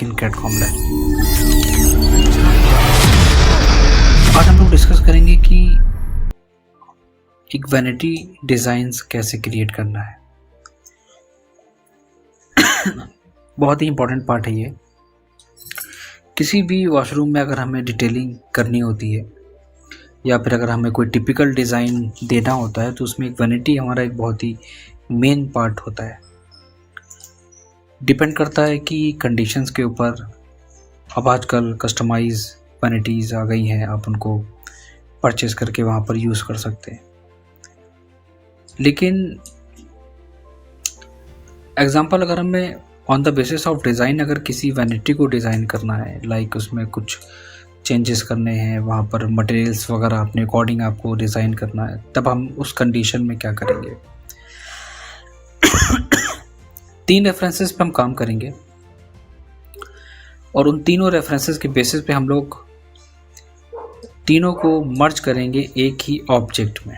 किनकैट कॉमलैब। आज हम लोग डिस्कस करेंगे कि एक वैनिटी डिज़ाइंस कैसे क्रिएट करना है। बहुत ही इम्पोर्टेंट पार्ट है ये। किसी भी वॉशरूम में अगर हमें डिटेलिंग करनी होती है या फिर अगर हमें कोई टिपिकल डिज़ाइन देना होता है तो उसमें एक वैनिटी हमारा एक बहुत ही मेन पार्ट होता है। डिपेंड करता है कि कंडीशंस के ऊपर। अब आजकल कस्टमाइज वैनिटीज़ आ गई हैं, आप उनको परचेज़ करके वहाँ पर यूज़ कर सकते हैं। लेकिन एग्ज़ाम्पल अगर हमें on the basis of design अगर किसी वैनिटी को डिज़ाइन करना है, लाइक उसमें कुछ चेंजेस करने हैं, वहाँ पर मटेरियल्स वगैरह अपने अकॉर्डिंग आपको डिज़ाइन करना है, तब हम उस कंडीशन में क्या करेंगे। 3 रेफरेंसेस पे हम काम करेंगे और उन तीनों रेफरेंसेस के बेसिस पे हम लोग तीनों को मर्ज करेंगे एक ही ऑब्जेक्ट में।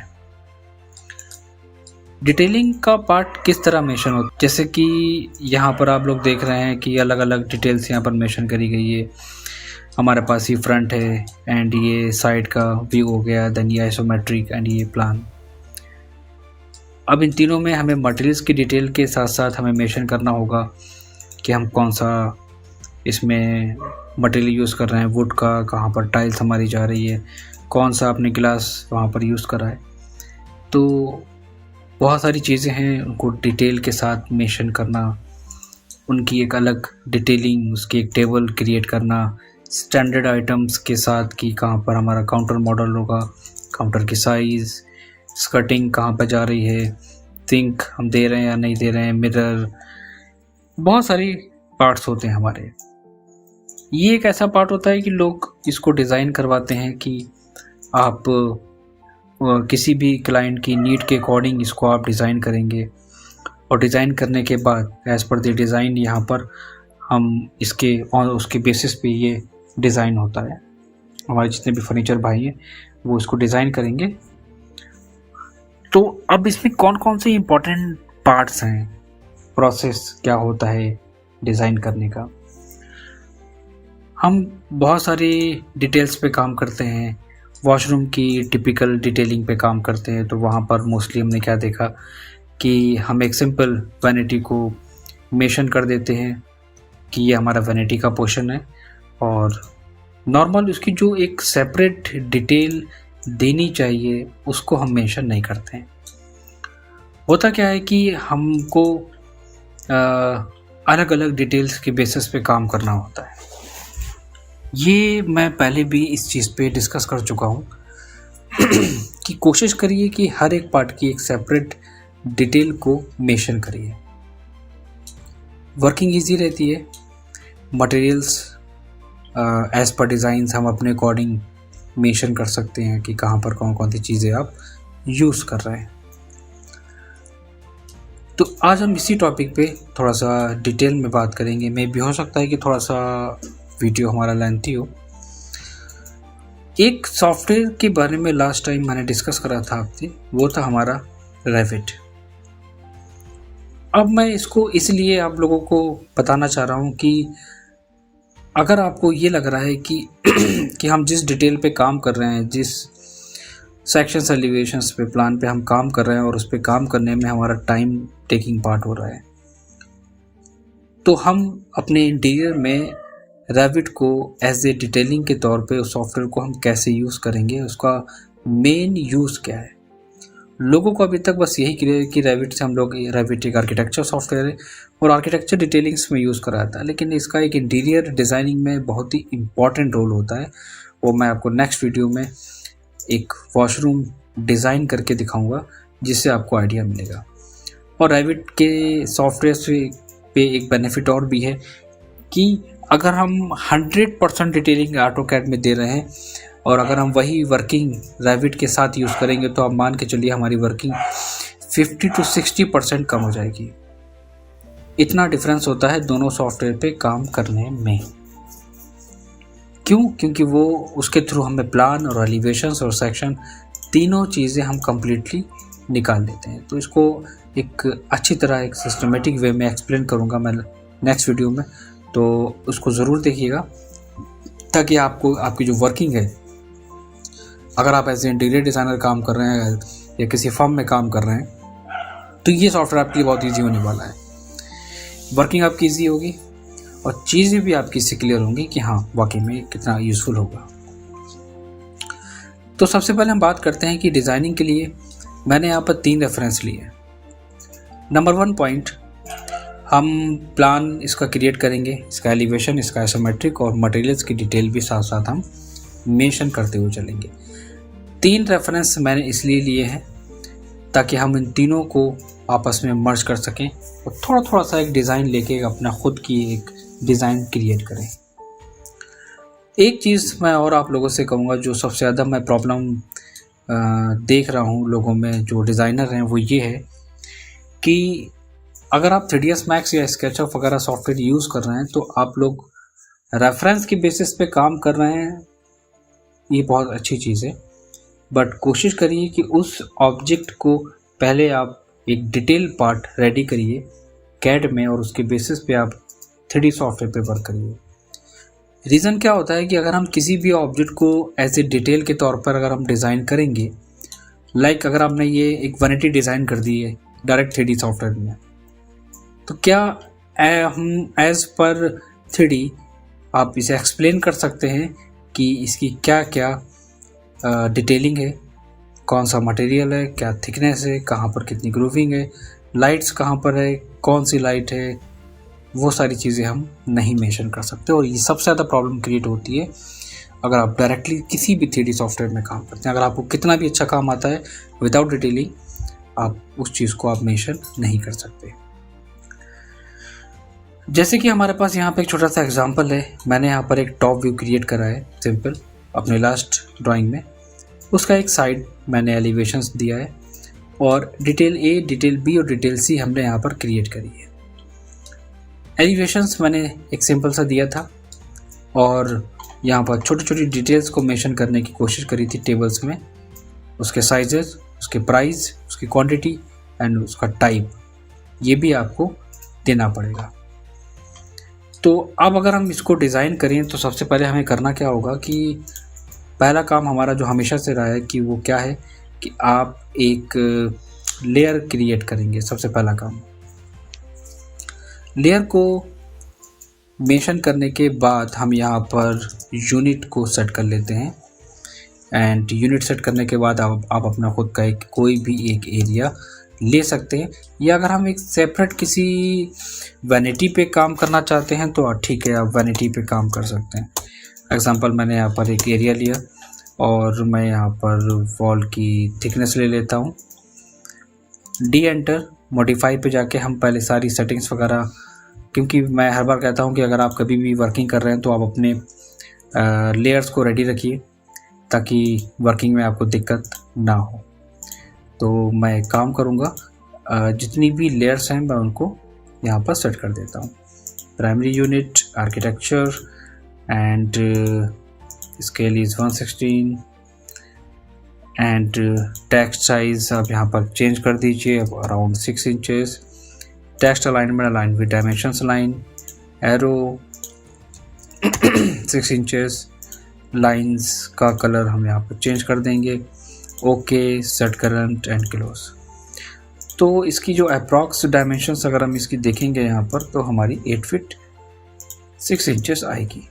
डिटेलिंग का पार्ट किस तरह मेंशन होता है, जैसे कि यहाँ पर आप लोग देख रहे हैं कि अलग अलग डिटेल्स यहाँ पर मेंशन करी गई है। हमारे पास ये फ्रंट है एंड ये साइड का व्यू हो गया, देन ये आइसोमेट्रिक एंड ये प्लान। अब इन तीनों में हमें मटेरियल्स की डिटेल के साथ साथ हमें मेंशन करना होगा कि हम कौन सा इसमें मटेरियल यूज़ कर रहे हैं, वुड का, कहाँ पर टाइल्स हमारी जा रही है, कौन सा आपने ग्लास वहाँ पर यूज़ करा है। तो बहुत सारी चीज़ें हैं, उनको डिटेल के साथ मेंशन करना, उनकी एक अलग डिटेलिंग, उसकी एक टेबल क्रिएट करना स्टैंडर्ड आइटम्स के साथ कि कहाँ पर हमारा काउंटर मॉडल होगा, काउंटर की साइज़, स्कर्टिंग कहाँ पर जा रही है, सिंक हम दे रहे हैं या नहीं दे रहे हैं, मिरर, बहुत सारी पार्ट्स होते हैं हमारे। ये एक ऐसा पार्ट होता है कि लोग इसको डिज़ाइन करवाते हैं कि आप किसी भी क्लाइंट की नीड के अकॉर्डिंग इसको आप डिज़ाइन करेंगे और डिज़ाइन करने के बाद एज़ पर द डिज़ाइन यहाँ पर हम इसके और उसके बेसिस पे ये डिज़ाइन होता है। हमारे जितने भी फर्नीचर भाई हैं वो इसको डिज़ाइन करेंगे। तो अब इसमें कौन कौन से इम्पोर्टेंट पार्ट्स हैं, प्रोसेस क्या होता है डिज़ाइन करने का। हम बहुत सारी डिटेल्स पे काम करते हैं, वॉशरूम की टिपिकल डिटेलिंग पे काम करते हैं। तो वहाँ पर मोस्टली हमने क्या देखा कि हम एक सिंपल वैनिटी को मेंशन कर देते हैं कि ये हमारा वैनिटी का पोर्शन है और नॉर्मल उसकी जो एक सेपरेट डिटेल देनी चाहिए उसको हम मेंशन नहीं करते हैं। होता क्या है कि हमको अलग अलग डिटेल्स के बेसिस पे काम करना होता है। ये मैं पहले भी इस चीज़ पे डिस्कस कर चुका हूँ कि कोशिश करिए कि हर एक पार्ट की एक सेपरेट डिटेल को मेंशन करिए। वर्किंग इजी रहती है। मटेरियल्स एज़ पर डिज़ाइंस हम अपने अकॉर्डिंग मेंशन कर सकते हैं कि कहाँ पर कौन कौन सी चीज़ें आप यूज़ कर रहे हैं। तो आज हम इसी टॉपिक पे थोड़ा सा डिटेल में बात करेंगे। मे भी हो सकता है कि थोड़ा सा वीडियो हमारा लेंथी हो। एक सॉफ्टवेयर के बारे में लास्ट टाइम मैंने डिस्कस करा था आपसे, वो था हमारा रेविट। अब मैं इसको इसलिए आप लोगों को बताना चाह रहा हूँ कि अगर आपको ये लग रहा है कि हम जिस डिटेल पे काम कर रहे हैं, जिस सेक्शंस एलिवेशंस पे प्लान पे हम काम कर रहे हैं और उस पे काम करने में हमारा टाइम टेकिंग पार्ट हो रहा है, तो हम अपने इंटीरियर में रेविट को एज ए डिटेलिंग के तौर पे उस सॉफ्टवेयर को हम कैसे यूज़ करेंगे, उसका मेन यूज़ क्या है। लोगों को अभी तक बस यही क्लियर है कि रेविट से हम लोग, रेविट एक आर्किटेक्चर सॉफ्टवेयर है और आर्किटेक्चर डिटेलिंग्स में यूज़ करा था, लेकिन इसका एक इंटीरियर डिज़ाइनिंग में बहुत ही इम्पॉर्टेंट रोल होता है। वो मैं आपको नेक्स्ट वीडियो में एक वॉशरूम डिज़ाइन करके दिखाऊंगा जिससे आपको आइडिया मिलेगा। और रेविट के सॉफ्टवेयर पे एक बेनिफिट और भी है कि अगर हम 100% डिटेलिंग ऑटोकैड में दे रहे हैं और अगर हम वही वर्किंग रेविट के साथ यूज़ करेंगे तो आप मान के चलिए हमारी वर्किंग 50 to 60% कम हो जाएगी। इतना डिफरेंस होता है दोनों सॉफ्टवेयर पे काम करने में। क्यों? क्योंकि वो उसके थ्रू हमें प्लान और एलिवेशंस और सेक्शन तीनों चीज़ें हम कम्प्लीटली निकाल लेते हैं। तो इसको एक अच्छी तरह एक सिस्टमेटिक वे में एक्सप्लेन करूँगा मैं नेक्स्ट वीडियो में। तो उसको ज़रूर देखिएगा, ताकि आपको आपकी जो वर्किंग है, अगर आप एज ए इंटीरियर डिज़ाइनर काम कर रहे हैं या किसी फर्म में काम कर रहे हैं, तो ये सॉफ्टवेयर आपके लिए बहुत ईजी होने वाला है। वर्किंग आपकी ईजी होगी और चीज़ें भी आपकी इससे क्लियर होंगी कि हाँ वाकई में कितना यूज़फुल होगा। तो सबसे पहले हम बात करते हैं कि डिज़ाइनिंग के लिए मैंने यहाँ पर 3 रेफरेंस लिए हैं। नंबर 1 पॉइंट, हम प्लान इसका क्रिएट करेंगे, इसका एलिवेशन, इसका आइसोमेट्रिक और मटेरियल्स की डिटेल भी साथ साथ हम मेंशन करते हुए चलेंगे। 3 रेफरेंस मैंने इसलिए लिए हैं ताकि हम इन तीनों को आपस में मर्ज कर सकें और थोड़ा सा एक डिज़ाइन लेके अपना खुद की एक डिज़ाइन क्रिएट करें। एक चीज़ मैं और आप लोगों से कहूँगा, जो सबसे ज़्यादा मैं प्रॉब्लम देख रहा हूँ लोगों में जो डिज़ाइनर हैं, वो ये है कि अगर आप 3ds Max या SketchUp वगैरह सॉफ्टवेयर यूज़ कर रहे हैं तो आप लोग रेफरेंस की बेसिस पे काम कर रहे हैं, ये बहुत अच्छी चीज़ है, बट कोशिश करिए कि उस ऑब्जेक्ट को पहले आप एक डिटेल पार्ट रेडी करिए कैड में और उसके बेसिस पे आप 3D सॉफ्टवेयर पे वर्क करिए। रीज़न क्या होता है कि अगर हम किसी भी ऑब्जेक्ट को एज ए डिटेल के तौर पर अगर हम डिज़ाइन करेंगे, लाइक अगर आपने ये एक वैनिटी डिज़ाइन कर दी है डायरेक्ट 3D सॉफ्टवेयर में, तो क्या हम एज पर 3D आप इसे एक्सप्लेन कर सकते हैं कि इसकी क्या क्या डिटेलिंग है, कौन सा मटेरियल है, क्या थिकनेस है, कहाँ पर कितनी ग्रूविंग है, लाइट्स कहाँ पर है, कौन सी लाइट है, वो सारी चीज़ें हम नहीं मेंशन कर सकते। और ये सबसे ज़्यादा प्रॉब्लम क्रिएट होती है अगर आप डायरेक्टली किसी भी 3D सॉफ्टवेयर में काम करते हैं। अगर आपको कितना भी अच्छा काम आता है, विदाउट डिटेलिंग आप उस चीज़ को आप मेंशन नहीं कर सकते। जैसे कि हमारे पास यहाँ पे एक छोटा सा एग्जांपल है, मैंने यहाँ पर एक टॉप व्यू क्रिएट करा है सिंपल अपने लास्ट ड्राइंग में। उसका एक साइड मैंने एलिवेशंस दिया है और डिटेल ए, डिटेल बी और डिटेल सी हमने यहाँ पर क्रिएट करी है। एलिवेशंस मैंने एक सिंपल सा दिया था और यहाँ पर छोटी छोटी डिटेल्स को मेंशन करने की कोशिश करी थी टेबल्स में, उसके साइजेस, उसके प्राइस, उसकी क्वांटिटी एंड उसका टाइप, ये भी आपको देना पड़ेगा। तो अब अगर हम इसको डिज़ाइन करें तो सबसे पहले हमें करना क्या होगा कि पहला काम हमारा जो हमेशा से रहा है कि वो क्या है कि आप एक लेयर क्रिएट करेंगे। सबसे पहला काम, लेयर को मेंशन करने के बाद हम यहाँ पर यूनिट को सेट कर लेते हैं एंड यूनिट सेट करने के बाद आप अपना खुद का एक कोई भी एक एरिया ले सकते हैं, या अगर हम एक सेपरेट किसी वैनिटी पे काम करना चाहते हैं तो ठीक है, आप वैनिटी पे काम कर सकते हैं। एग्जांपल, मैंने यहाँ पर एक एरिया लिया और मैं यहाँ पर वॉल की थिकनेस ले लेता हूँ। डी एंटर, मॉडिफाई पे जाके हम पहले सारी सेटिंग्स वगैरह, क्योंकि मैं हर बार कहता हूँ कि अगर आप कभी भी वर्किंग कर रहे हैं तो आप अपने लेयर्स को रेडी रखिए ताकि वर्किंग में आपको दिक्कत ना हो। तो मैं एक काम करूँगा, जितनी भी लेयर्स हैं मैं उनको यहाँ पर सेट कर देता हूँ। Primary unit, architecture and scale is 116 and text size आप यहाँ पर चेंज कर दीजिए around 6 inches. Text alignment align with dimensions line, arrow 6 inches. Lines का कलर हम यहाँ पर चेंज कर देंगे। Okay, set current and close. तो इसकी जो अप्रॉक्स डायमेंशंस अगर हम इसकी देखेंगे यहाँ पर तो हमारी 8 फीट 6 इंचेस आएगी।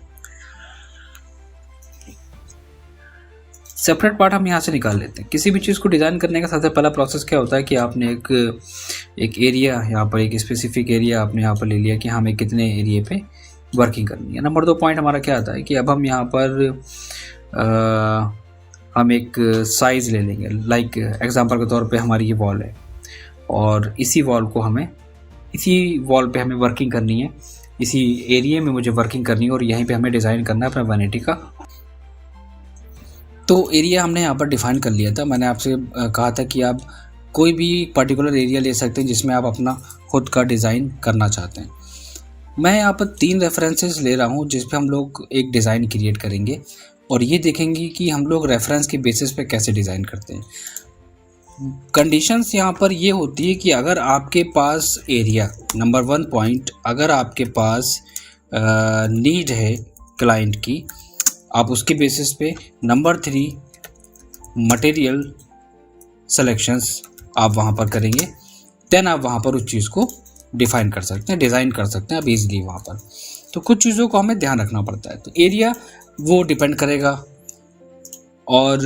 सेपरेट पार्ट हम यहाँ से निकाल लेते हैं। किसी भी चीज़ को डिज़ाइन करने का सबसे पहला प्रोसेस क्या होता है कि आपने एक एरिया यहाँ पर, एक स्पेसिफिक एरिया आपने यहाँ पर ले लिया कि हमें कितने एरिया पे वर्किंग करनी है। नंबर 2 पॉइंट हमारा क्या आता है कि अब हम यहाँ पर हम एक साइज़ ले लेंगे। लाइक एग्जांपल के तौर पे हमारी ये वॉल है और इसी वॉल पे हमें वर्किंग करनी है, इसी एरिया में मुझे वर्किंग करनी है और यहीं पे हमें डिज़ाइन करना है अपना वैनिटी का। तो एरिया हमने यहाँ पर डिफ़ाइन कर लिया था। मैंने आपसे कहा था कि आप कोई भी पर्टिकुलर एरिया ले सकते हैं जिसमें आप अपना खुद का डिज़ाइन करना चाहते हैं। मैं यहाँ पर 3 रेफरेंसेस ले रहा हूँ जिस पे हम लोग एक डिज़ाइन क्रिएट करेंगे और ये देखेंगे कि हम लोग रेफरेंस के बेसिस पे कैसे डिज़ाइन करते हैं। कंडीशंस यहाँ पर ये होती है कि अगर आपके पास एरिया, नंबर 1 पॉइंट, अगर आपके पास नीड है क्लाइंट की, आप उसके बेसिस पे नंबर 3 मटेरियल सिलेक्शंस आप वहाँ पर करेंगे। देन आप वहाँ पर उस चीज़ को डिफ़ाइन कर सकते हैं, डिज़ाइन कर सकते हैं आप ईजिली वहाँ पर। तो कुछ चीज़ों को हमें ध्यान रखना पड़ता है। तो एरिया वो डिपेंड करेगा, और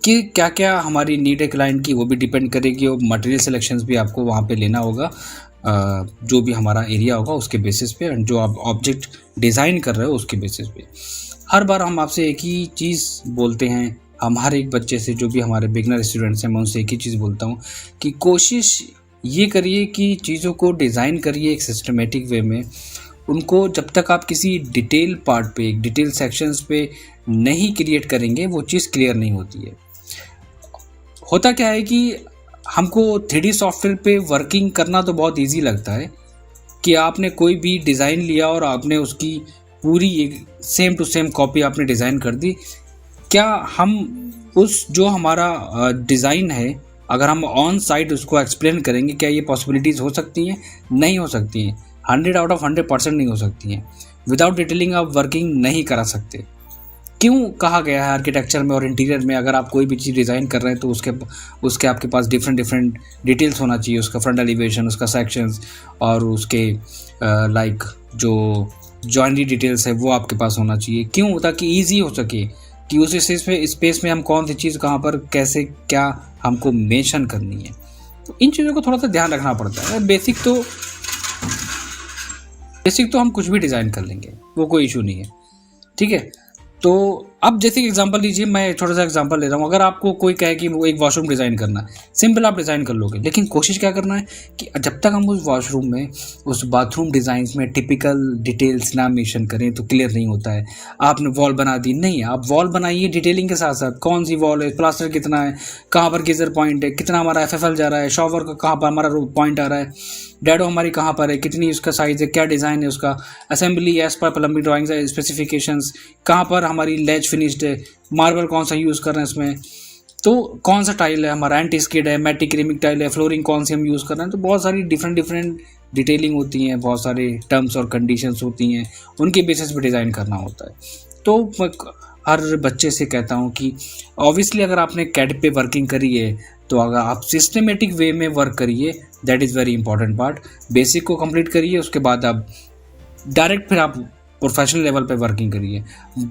कि क्या क्या हमारी नीड है क्लाइंट की वो भी डिपेंड करेगी, और मटेरियल सिलेक्शंस भी आपको वहाँ पे लेना होगा, जो भी हमारा एरिया होगा उसके बेसिस पे, जो आप ऑब्जेक्ट डिज़ाइन कर रहे हो उसके बेसिस पे। हर बार हम आपसे एक ही चीज़ बोलते हैं, हम हर एक बच्चे से, जो भी हमारे बिगनर स्टूडेंट्स हैं, मैं उनसे एक ही चीज़ बोलता हूँ कि कोशिश ये करिए कि चीज़ों को डिज़ाइन करिए एक सिस्टमेटिक वे में। उनको जब तक आप किसी डिटेल पार्ट पे, डिटेल सेक्शंस पे नहीं क्रिएट करेंगे, वो चीज़ क्लियर नहीं होती है। होता क्या है कि हमको 3D सॉफ्टवेयर पे वर्किंग करना तो बहुत इजी लगता है कि आपने कोई भी डिज़ाइन लिया और आपने उसकी पूरी एक सेम टू सेम कॉपी आपने डिज़ाइन कर दी। क्या हम उस जो हमारा डिज़ाइन है, अगर हम ऑन साइट उसको एक्सप्लेन करेंगे, क्या ये पॉसिबिलिटीज़ हो सकती हैं? नहीं हो सकती हैं। 100 आउट ऑफ 100% नहीं हो सकती हैं। विदाउट डिटेलिंग आप वर्किंग नहीं करा सकते। क्यों कहा गया है आर्किटेक्चर में और इंटीरियर में, अगर आप कोई भी चीज़ डिज़ाइन कर रहे हैं तो उसके आपके पास डिफरेंट डिटेल्स होना चाहिए, उसका फ्रंट एलिवेशन, उसका सेक्शंस, और उसके लाइक जो जॉइनरी डिटेल्स है वो आपके पास होना चाहिए। क्यों? ताकि ईजी हो सके कि उस स्पेस में हम कौन सी चीज़ कहाँ पर कैसे क्या हमको मेंशन करनी है। तो इन चीज़ों को थोड़ा सा ध्यान रखना पड़ता है। बेसिक तो हम कुछ भी डिज़ाइन कर लेंगे, वो कोई इशू नहीं है, ठीक है। तो अब जैसे कि एग्जांपल लीजिए, मैं छोटा सा एग्जांपल ले रहा हूँ। अगर आपको कोई कहे कि वो एक वॉशरूम डिज़ाइन करना है, सिंपल आप डिज़ाइन कर लोगे, लेकिन कोशिश क्या करना है कि जब तक हम उस वॉशरूम में, उस बाथरूम डिज़ाइन में टिपिकल डिटेल्स ना मेंशन करें तो क्लियर नहीं होता है। आपने वॉल बना दी, नहीं, आप वॉल बनाइए डिटेलिंग के साथ साथ, कौन सी वॉल है, प्लास्टर कितना है, कहाँ पर गीजर पॉइंट है, कितना हमारा FFL जा रहा है, शॉवर का कहाँ पर हमारा पॉइंट आ रहा है, डैडो हमारी कहाँ पर है, कितनी उसका साइज़ है, क्या डिज़ाइन है उसका, assembly as per plumbing drawings specifications, कहाँ पर हमारी लेज फिनिश्ड है, मार्बल कौन सा यूज़ कर रहे हैं इसमें, तो कौन सा टाइल है हमारा, एंटी स्किड है, मैटी क्रेमिक टाइल है, फ्लोरिंग कौन सी हम यूज़ कर रहे हैं। तो बहुत सारी डिफरेंट डिटेलिंग होती हैं, बहुत सारे टर्म्स और कंडीशंस होती हैं, उनके बेसिस पे डिज़ाइन करना होता है। तो मैं हर बच्चे से कहता हूँ कि ऑब्वियसली अगर आपने कैड पे वर्किंग करी है तो अगर आप सिस्टमेटिक वे में वर्क करिए, that is very important part. Basic को कंप्लीट करिए, उसके बाद आप डायरेक्ट फिर आप प्रोफेशनल लेवल पे वर्किंग करिए।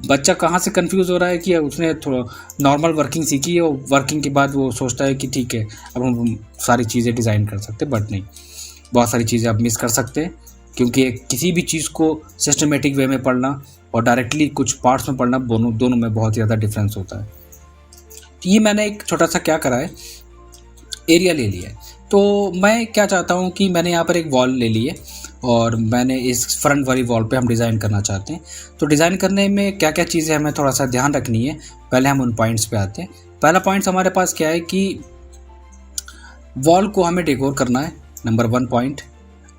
बच्चा कहाँ से कंफ्यूज हो रहा है कि उसने थोड़ा नॉर्मल वर्किंग सीखी है और वर्किंग के बाद वो सोचता है कि ठीक है अब हम सारी चीज़ें डिज़ाइन कर सकते हैं, बट नहीं, बहुत सारी चीज़ें आप मिस कर सकते हैं, क्योंकि किसी भी चीज़ को सिस्टमेटिक वे में पढ़ना और डायरेक्टली कुछ पार्ट्स में पढ़ना, दोनों में बहुत ज़्यादा डिफरेंस होता है। तो ये मैंने एक छोटा सा क्या करा है, एरिया ले लिया है। तो मैं क्या चाहता हूँ कि मैंने यहाँ पर एक वॉल ले ली है और मैंने इस फ्रंट वाली वॉल पे हम डिज़ाइन करना चाहते हैं। तो डिज़ाइन करने में क्या क्या चीज़ें हमें थोड़ा सा ध्यान रखनी है, पहले हम उन पॉइंट्स पे आते हैं। पहला पॉइंट्स हमारे पास क्या है कि वॉल को हमें डेकोर करना है। नंबर 1 पॉइंट,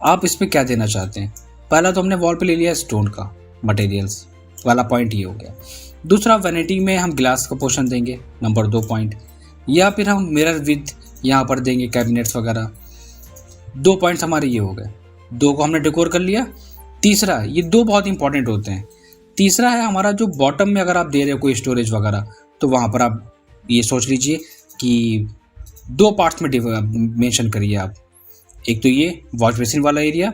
आप इस पर क्या देना चाहते हैं। पहला तो हमने वॉल पे ले लिया स्टोन का मटेरियल्स वाला, पॉइंट ये हो गया। दूसरा, वैनिटी में हम ग्लास का पोर्शन देंगे, नंबर 2 पॉइंट, या फिर हम मिरर विद यहाँ पर देंगे, कैबिनेट्स वगैरह। 2 पॉइंट्स हमारे ये हो गए, 2 को हमने डेकोर कर लिया। तीसरा, ये 2 बहुत इंपॉर्टेंट होते हैं। तीसरा है हमारा जो बॉटम में अगर आप दे रहे हो कोई स्टोरेज वगैरह, तो वहाँ पर आप ये सोच लीजिए कि 2 पार्ट्स में मेंशन करिए आप। एक तो ये वॉश बेसिन वाला एरिया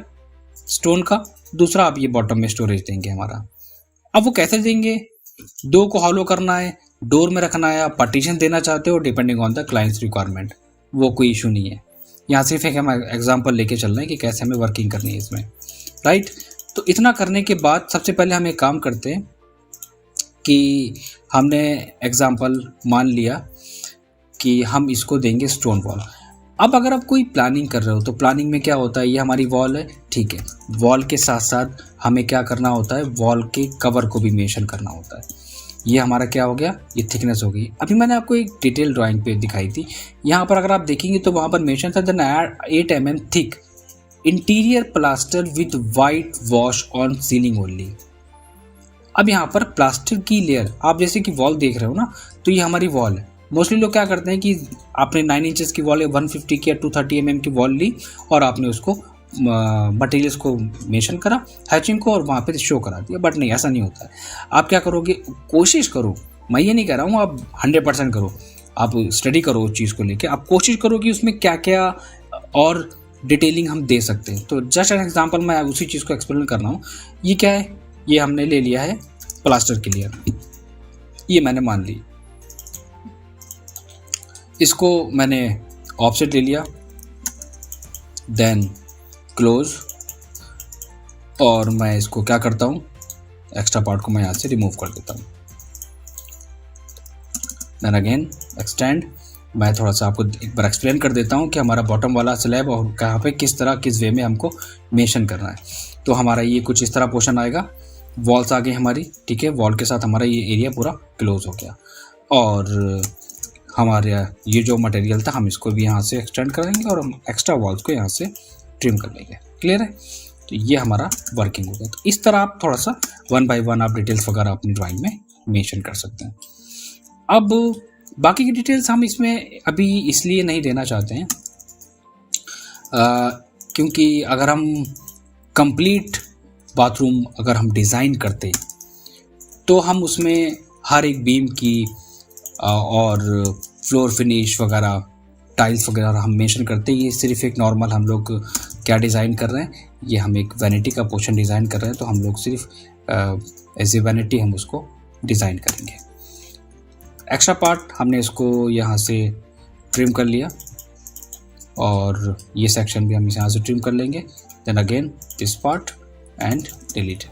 स्टोन का, दूसरा आप ये बॉटम में स्टोरेज देंगे हमारा। अब वो कैसे देंगे, 2 को हॉलो करना है, डोर में रखना है, आप पार्टीशन देना चाहते हो, depending on the clients requirement, वो कोई इशू नहीं है। यहाँ सिर्फ एक हम एग्जांपल लेके चल रहे हैं कि कैसे हमें वर्किंग करनी है इसमें, राइट। तो इतना करने के बाद सबसे पहले हम एक काम करते हैं कि हमने एग्जांपल मान लिया कि हम इसको देंगे स्टोन वॉल। अब अगर आप कोई प्लानिंग कर रहे हो तो प्लानिंग में क्या होता है, ये हमारी वॉल है, ठीक है, वॉल के साथ साथ हमें क्या करना होता है, वॉल के कवर को भी मेंशन करना होता है। ये हमारा क्या हो गया, ये थिकनेस हो गई। अभी मैंने आपको एक डिटेल ड्राइंग पे दिखाई थी, यहाँ पर अगर आप देखेंगे तो वहाँ पर मेंशन था then 8 mm thick interior plaster with white wash on ceiling only. अब यहाँ पर प्लास्टर की लेयर, आप जैसे कि वॉल देख रहे हो ना, तो ये हमारी वॉल है। मोस्टली लोग क्या करते हैं कि आपने 9 इंचेस की वॉल है, 150 की या 230 mm की वॉल ली और आपने उसको मटेरियल्स को मेंशन करा, हैचिंग को, और वहाँ पे शो करा दिया। बट नहीं, ऐसा नहीं होता है। आप क्या करोगे, कोशिश करो, मैं ये नहीं कह रहा हूँ आप 100% करो, आप स्टडी करो उस चीज़ को लेके, आप कोशिश करो कि उसमें क्या क्या और डिटेलिंग हम दे सकते हैं। तो जस्ट एन एग्जांपल मैं उसी चीज़ को एक्सप्लेन कर रहा हूँ। ये क्या है, ये हमने ले लिया है प्लास्टर के लिए, ये मैंने मान ली, इसको मैंने ऑफसेट ले लिया, देन क्लोज, और मैं इसको क्या करता हूँ, एक्स्ट्रा पार्ट को मैं यहाँ से रिमूव कर देता हूँ। Then again extend. मैं थोड़ा सा आपको एक बार एक्सप्लेन कर देता हूँ कि हमारा बॉटम वाला स्लैब और कहाँ पे किस तरह किस वे में हमको मेंशन करना है। तो हमारा ये कुछ इस तरह पोर्शन आएगा, वॉल्स आ गई हमारी, ठीक है, वॉल के साथ हमारा ये एरिया पूरा क्लोज हो गया, और हमारे ये जो मटेरियल था हम इसको भी यहाँ से एक्सटेंड करेंगे और हम एक्स्ट्रा वॉल्स को यहाँ से ट्रिम कर लेंगे। क्लियर है? तो ये हमारा वर्किंग होगा। तो इस तरह आप थोड़ा सा 1 by 1 आप डिटेल्स वगैरह अपनी ड्राइंग में मेंशन कर सकते हैं। अब बाकी की डिटेल्स हम इसमें अभी इसलिए नहीं देना चाहते हैं क्योंकि अगर हम कंप्लीट बाथरूम अगर हम डिज़ाइन करते तो हम उसमें हर एक बीम की और फ्लोर फिनिश वगैरह, टाइल्स वगैरह हम मेंशन करते हैं। ये सिर्फ एक नॉर्मल हम लोग क्या डिज़ाइन कर रहे हैं, ये हम एक वैनिटी का पोर्शन डिज़ाइन कर रहे हैं, तो हम लोग सिर्फ एज ए वैनिटी हम उसको डिज़ाइन करेंगे। एक्स्ट्रा पार्ट हमने इसको यहाँ से ट्रिम कर लिया, और ये सेक्शन भी हम यहाँ से ट्रिम कर लेंगे। Then again this part and delete.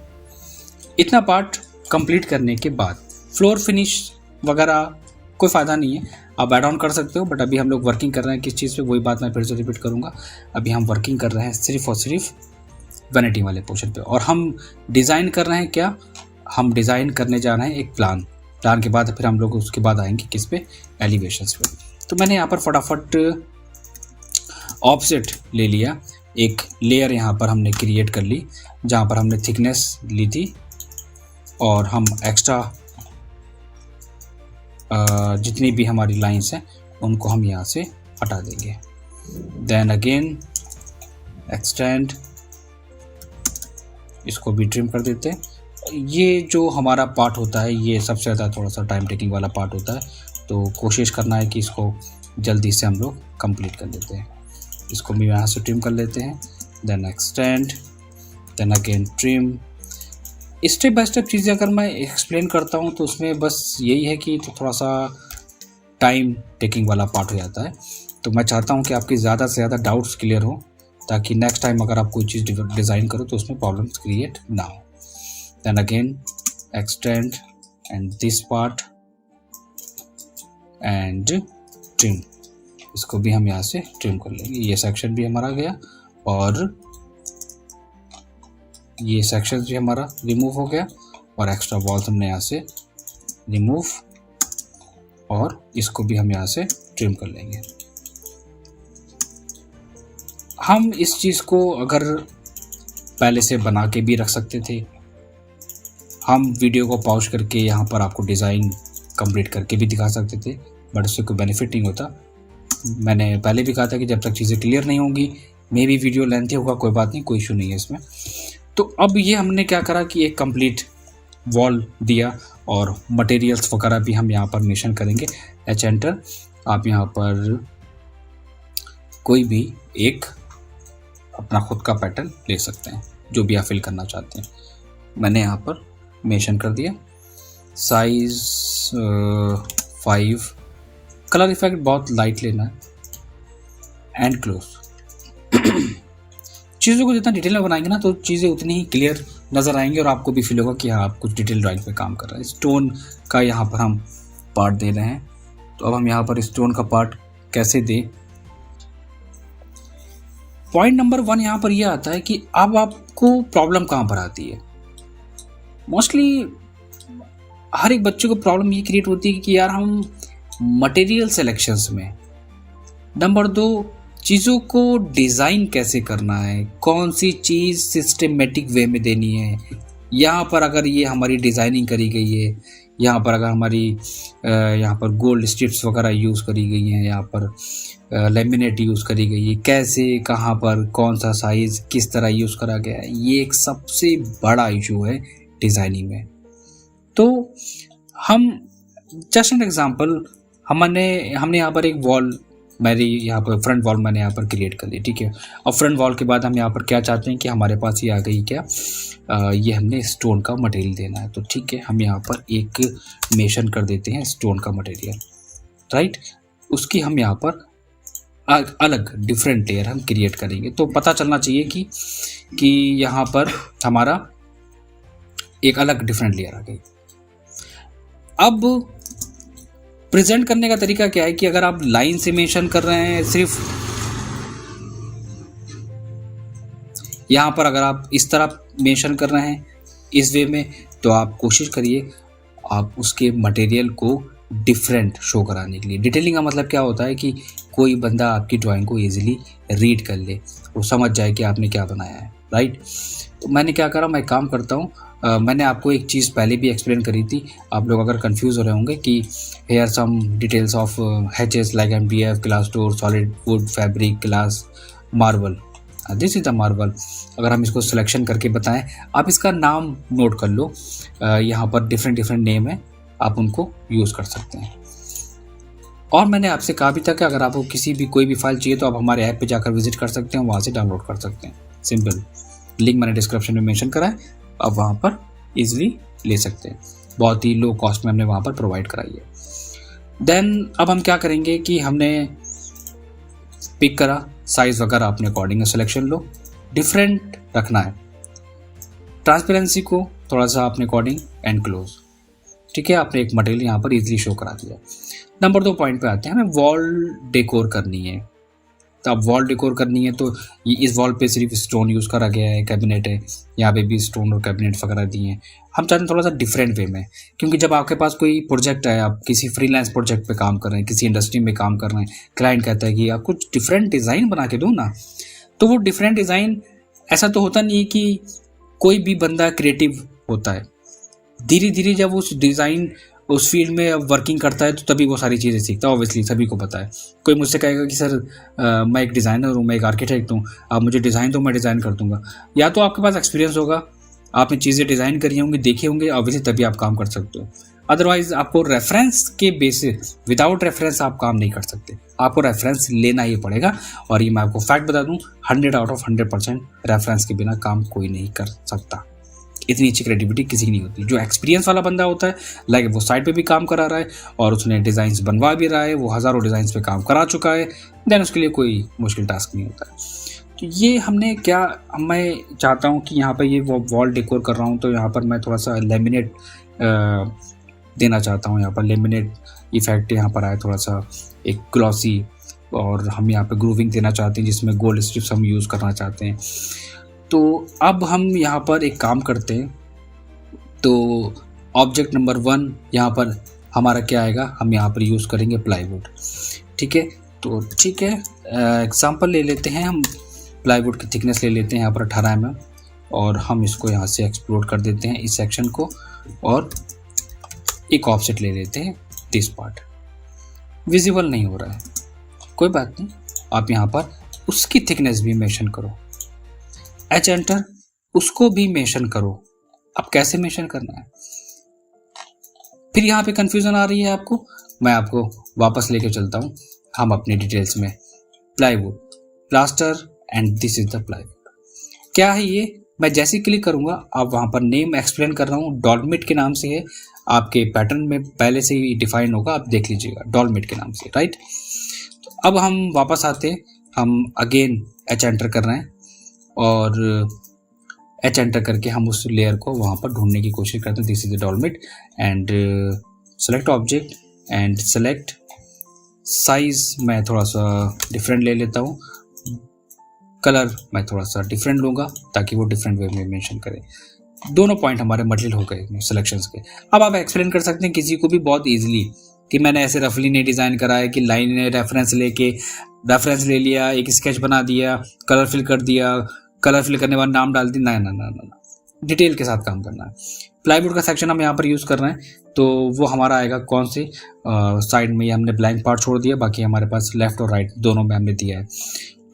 इतना पार्ट कंप्लीट करने के बाद फ्लोर फिनिश वगैरह कोई फ़ायदा नहीं है, आप ऐड ऑन कर सकते हो, बट अभी हम लोग वर्किंग कर रहे हैं किस चीज़ पे, वही बात मैं फिर से रिपीट करूँगा। अभी हम वर्किंग कर रहे हैं सिर्फ और सिर्फ वैनिटी वाले पोर्शन पे, और हम डिज़ाइन कर रहे हैं क्या, हम डिज़ाइन करने जा रहे हैं एक प्लान के बाद फिर हम लोग उसके बाद आएंगे किस पे, एलिवेशंस पे। तो मैंने यहाँ पर फटाफट ऑफसेट ले लिया, एक लेयर यहाँ पर हमने क्रिएट कर ली जहाँ पर हमने थिकनेस ली थी, और हम एक्स्ट्रा जितनी भी हमारी लाइंस हैं उनको हम यहाँ से हटा देंगे। देन अगेन एक्सटेंड, इसको भी ट्रिम कर देते हैं। ये जो हमारा पार्ट होता है ये सबसे ज़्यादा थोड़ा सा टाइम टेकिंग वाला पार्ट होता है, तो कोशिश करना है कि इसको जल्दी से हम लोग कंप्लीट कर लेते हैं। इसको भी यहाँ से ट्रिम कर लेते हैं, then extend, then again trim. Step by step चीज़ें अगर मैं एक्सप्लेन करता हूँ तो उसमें बस यही है कि तो थोड़ा सा टाइम टेकिंग वाला पार्ट हो जाता है। तो मैं चाहता हूँ कि आपकी ज़्यादा से ज़्यादा डाउट्स क्लियर हो, ताकि नेक्स्ट टाइम अगर आप कोई चीज़ डिज़ाइन करो तो उसमें प्रॉब्लम्स क्रिएट ना हो। Then again extend and this part and trim, इसको भी हम यहाँ से ट्रिम कर लेंगे। ये सेक्शन भी हमारा गया, और ये सेक्शन भी हमारा रिमूव हो गया, और एक्स्ट्रा वॉल्स हमने यहाँ से रिमूव, और इसको भी हम यहाँ से ट्रिम कर लेंगे। हम इस चीज़ को अगर पहले से बना के भी रख सकते थे, हम वीडियो को पॉज करके यहाँ पर आपको डिज़ाइन कंप्लीट करके भी दिखा सकते थे, बट उससे कोई बेनिफिट नहीं होता। मैंने पहले भी कहा था कि जब तक चीज़ें क्लियर नहीं होंगी, मे भी वीडियो लेंथी होगा, कोई बात नहीं, कोई इशू नहीं है इसमें। तो अब ये हमने क्या करा कि एक कंप्लीट वॉल दिया, और मटेरियल्स वगैरह भी हम यहाँ पर मेंशन करेंगे। एच एंटर, आप यहाँ पर कोई भी एक अपना खुद का पैटर्न ले सकते हैं, जो भी आप फिल करना चाहते हैं। मैंने यहाँ पर मेंशन कर दिया, साइज 5, कलर इफेक्ट बहुत लाइट लेना है, एंड क्लोज। चीज़ों को जितना डिटेल में बनाएंगे ना तो चीज़ें उतनी ही क्लियर नज़र आएंगी, और आपको भी फील होगा कि हाँ आप कुछ डिटेल ड्राइंग पे काम कर रहे हैं। स्टोन का यहाँ पर हम पार्ट दे रहे हैं, तो अब हम यहाँ पर स्टोन का पार्ट कैसे दें। पॉइंट नंबर 1 यहाँ पर यह आता है कि अब आपको प्रॉब्लम कहाँ पर आती है। मोस्टली हर एक बच्चे को प्रॉब्लम ये क्रिएट होती है कि यार हम मटेरियल सिलेक्शंस में, नंबर 2 चीज़ों को डिज़ाइन कैसे करना है, कौन सी चीज़ सिस्टमेटिक वे में देनी है, यहाँ पर अगर ये हमारी डिज़ाइनिंग करी गई है, यहाँ पर अगर हमारी यहाँ पर गोल्ड स्ट्रिप्स वगैरह यूज़ करी गई हैं, यहाँ पर लेमिनेट यूज़ करी गई है, कैसे, कहाँ पर, कौन सा साइज़, किस तरह यूज़ करा गया है, ये एक सबसे बड़ा इशू है डिज़ाइनिंग में। तो हम जस्ट एन एग्जांपल, हमने यहाँ पर एक वॉल, मेरी यहाँ पर फ्रंट वॉल मैंने यहाँ पर क्रिएट कर ली, ठीक है। और फ्रंट वॉल के बाद हम यहाँ पर क्या चाहते हैं कि हमारे पास ये आ गई क्या, ये हमने स्टोन का मटेरियल देना है, तो ठीक है, हम यहाँ पर एक मेंशन कर देते हैं स्टोन का मटेरियल, राइट। उसकी हम यहाँ पर अलग डिफरेंट लेयर हम क्रिएट करेंगे। तो पता चलना चाहिए कि यहाँ पर हमारा एक अलग डिफरेंट लेयर आ गई। अब प्रेजेंट करने का तरीका क्या है कि अगर आप लाइन से मेंशन कर रहे हैं सिर्फ यहाँ पर, अगर आप इस तरह मेंशन कर रहे हैं इस वे में, तो आप कोशिश करिए आप उसके मटेरियल को डिफरेंट शो कराने के लिए। डिटेलिंग का मतलब क्या होता है कि कोई बंदा आपकी ड्राइंग को इजीली रीड कर ले, वो समझ जाए कि आपने क्या बनाया है, राइट। तो मैंने क्या करा, मैं काम करता हूँ, मैंने आपको एक चीज़ पहले भी एक्सप्लेन करी थी, आप लोग अगर कंफ्यूज हो रहे होंगे कि here some details of hatches like MDF, glass door, solid wood, fabric, glass, marble, this is the marble. अगर हम इसको सिलेक्शन करके बताएं, आप इसका नाम नोट कर लो, यहाँ पर डिफरेंट नेम है, आप उनको यूज़ कर सकते हैं। और मैंने आपसे कहा भी था कि अगर आपको कोई भी फाइल चाहिए तो आप हमारे ऐप पे जाकर विजिट कर सकते हैं, वहाँ से डाउनलोड कर सकते हैं, सिंपल। लिंक मैंने डिस्क्रिप्शन में मेंशन करा है, आप वहाँ पर इजीली ले सकते हैं, बहुत ही लो कॉस्ट में हमने वहाँ पर प्रोवाइड कराई है। देन अब हम क्या करेंगे कि हमने पिक करा, साइज़ वगैरह अपने अकॉर्डिंग सिलेक्शन लो, डिफरेंट रखना है, ट्रांसपेरेंसी को थोड़ा सा अपने अकॉर्डिंग एंड क्लोज, ठीक है। आपने एक मटेरियल यहाँ पर इजीली शो करा दिया। नंबर 2 पॉइंट पे आते हैं, हमें वॉल डेकोर करनी है। तो अब वॉल डेकोर करनी है तो ये इस वॉल पे सिर्फ स्टोन यूज़ करा गया है, कैबिनेट है, यहाँ पे भी स्टोन और कैबिनेट वगैरह दिए हैं। हम चाहते हैं थोड़ा सा डिफरेंट वे में, क्योंकि जब आपके पास कोई प्रोजेक्ट है, आप किसी फ्रीलांस प्रोजेक्ट पे काम कर रहे हैं, किसी इंडस्ट्री में काम कर रहे हैं, क्लाइंट कहता है कि आप कुछ डिफरेंट डिज़ाइन बना के दो ना, तो वो डिफरेंट डिज़ाइन, ऐसा तो होता नहीं कि कोई भी बंदा क्रिएटिव होता है, धीरे धीरे जब उस डिज़ाइन उस फील्ड में वर्किंग करता है तो तभी वो सारी चीज़ें सीखता है। ऑब्वियसली सभी को पता है, कोई मुझसे कहेगा कि सर मैं एक डिज़ाइनर हूँ, मैं एक आर्किटेक्ट हूँ, आप मुझे डिज़ाइन दो, मैं डिज़ाइन कर दूंगा। या तो आपके पास एक्सपीरियंस होगा, आपने चीज़ें डिज़ाइन करी होंगी, देखी होंगी, ऑब्वियसली तभी आप काम कर सकते हो। अदरवाइज आपको रेफरेंस के बेसिस, विदाउट रेफरेंस आप काम नहीं कर सकते, आपको रेफरेंस लेना ही पड़ेगा। और ये मैं आपको फैक्ट बता दूँ, 100 आउट ऑफ 100% रेफरेंस के बिना काम कोई नहीं कर सकता। इतनी अच्छी क्रिएटिविटी किसी की नहीं होती। जो एक्सपीरियंस वाला बंदा होता है, लाइक वो साइट पे भी काम करा रहा है और उसने डिज़ाइंस बनवा भी रहा है, वो हज़ारों डिज़ाइंस पे काम करा चुका है, देन उसके लिए कोई मुश्किल टास्क नहीं होता है। तो ये हमने क्या, मैं चाहता हूँ कि यहाँ पर ये वॉल डेकोर कर रहा हूँ, तो यहाँ पर मैं थोड़ा सा लेमिनेट देना चाहता हूँ। यहाँ पर लेमिनेट इफेक्ट यहाँ पर आया, थोड़ा सा एक ग्लॉसी, और हम यहाँ पर ग्रूविंग देना चाहते हैं जिसमें गोल्ड स्ट्रिप्स हम यूज़ करना चाहते हैं। तो अब हम यहाँ पर एक काम करते हैं, तो ऑब्जेक्ट नंबर 1 यहाँ पर हमारा क्या आएगा, हम यहाँ पर यूज़ करेंगे प्लाईवुड, ठीक है। तो ठीक है, एग्जांपल ले लेते हैं, हम प्लाईवुड की थिकनेस ले लेते हैं यहाँ पर 18 mm, और हम इसको यहाँ से एक्सप्लोड कर देते हैं इस सेक्शन को, और एक ऑफसेट ले लेते हैं, दिस पार्ट विजिबल नहीं हो रहा है, कोई बात नहीं, आप यहाँ पर उसकी थिकनेस भी मेंशन करो, एच एंटर, उसको भी मेंशन करो। अब कैसे मेंशन करना है, फिर यहाँ पे कंफ्यूजन आ रही है आपको, मैं आपको वापस लेके चलता हूँ हम अपनी डिटेल्स में। Plywood, plaster and this is the plywood. क्या है ये, मैं जैसे क्लिक करूँगा, आप वहाँ पर नेम एक्सप्लेन कर रहा हूँ, डॉलमिट के नाम से है, आपके पैटर्न में पहले से ही डिफाइन होगा, आप देख लीजिएगा, डॉलमिट के नाम से, राइट। तो अब हम वापस आते हैं, हम अगेन एच एंटर कर रहे हैं, और एच एंटर करके हम उस लेयर को वहाँ पर ढूंढने की कोशिश करते हैं, दिस इज द डॉलमिट, and select object and select size, मैं थोड़ा सा डिफरेंट ले लेता हूँ, कलर मैं थोड़ा सा डिफरेंट लूँगा ताकि वो डिफरेंट वे में मेंशन करें। दोनों पॉइंट हमारे मटेरियल हो गए सिलेक्शंस के। अब आप एक्सप्लेन कर सकते हैं किसी को भी बहुत ईजिली कि मैंने ऐसे रफली नहीं डिज़ाइन करा है कि लाइन ने रेफरेंस ले लिया, एक स्केच बना दिया, कलर फिल कर दिया, कलर फिल करने के बाद नाम डाल दी, ना, डिटेल के साथ काम करना है। प्लाईवुड का सेक्शन हम यहाँ पर यूज़ कर रहे हैं, तो वो हमारा आएगा कौन से साइड में, ये हमने ब्लैंक पार्ट छोड़ दिया, बाकी हमारे पास लेफ़्ट और राइट दोनों में हमने दिया है।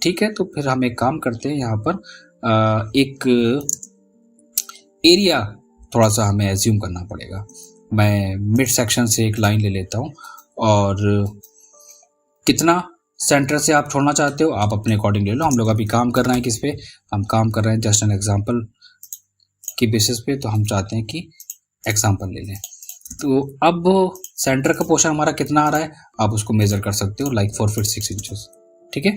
ठीक है, तो फिर हम एक काम करते हैं, यहाँ पर एक एरिया थोड़ा सा हमें एज्यूम करना पड़ेगा। मैं मिड सेक्शन से एक लाइन ले लेता हूँ, और कितना सेंटर से आप छोड़ना चाहते हो आप अपने अकॉर्डिंग ले लो। हम लोग अभी काम कर रहे हैं किस पे, हम काम कर रहे हैं जस्ट एन एग्जांपल की बेसिस पे, तो हम चाहते हैं कि एग्जांपल ले लें। तो अब सेंटर का पोर्शन हमारा कितना आ रहा है आप उसको मेज़र कर सकते हो, लाइक 4 फीट 6 इंचेस। ठीक है,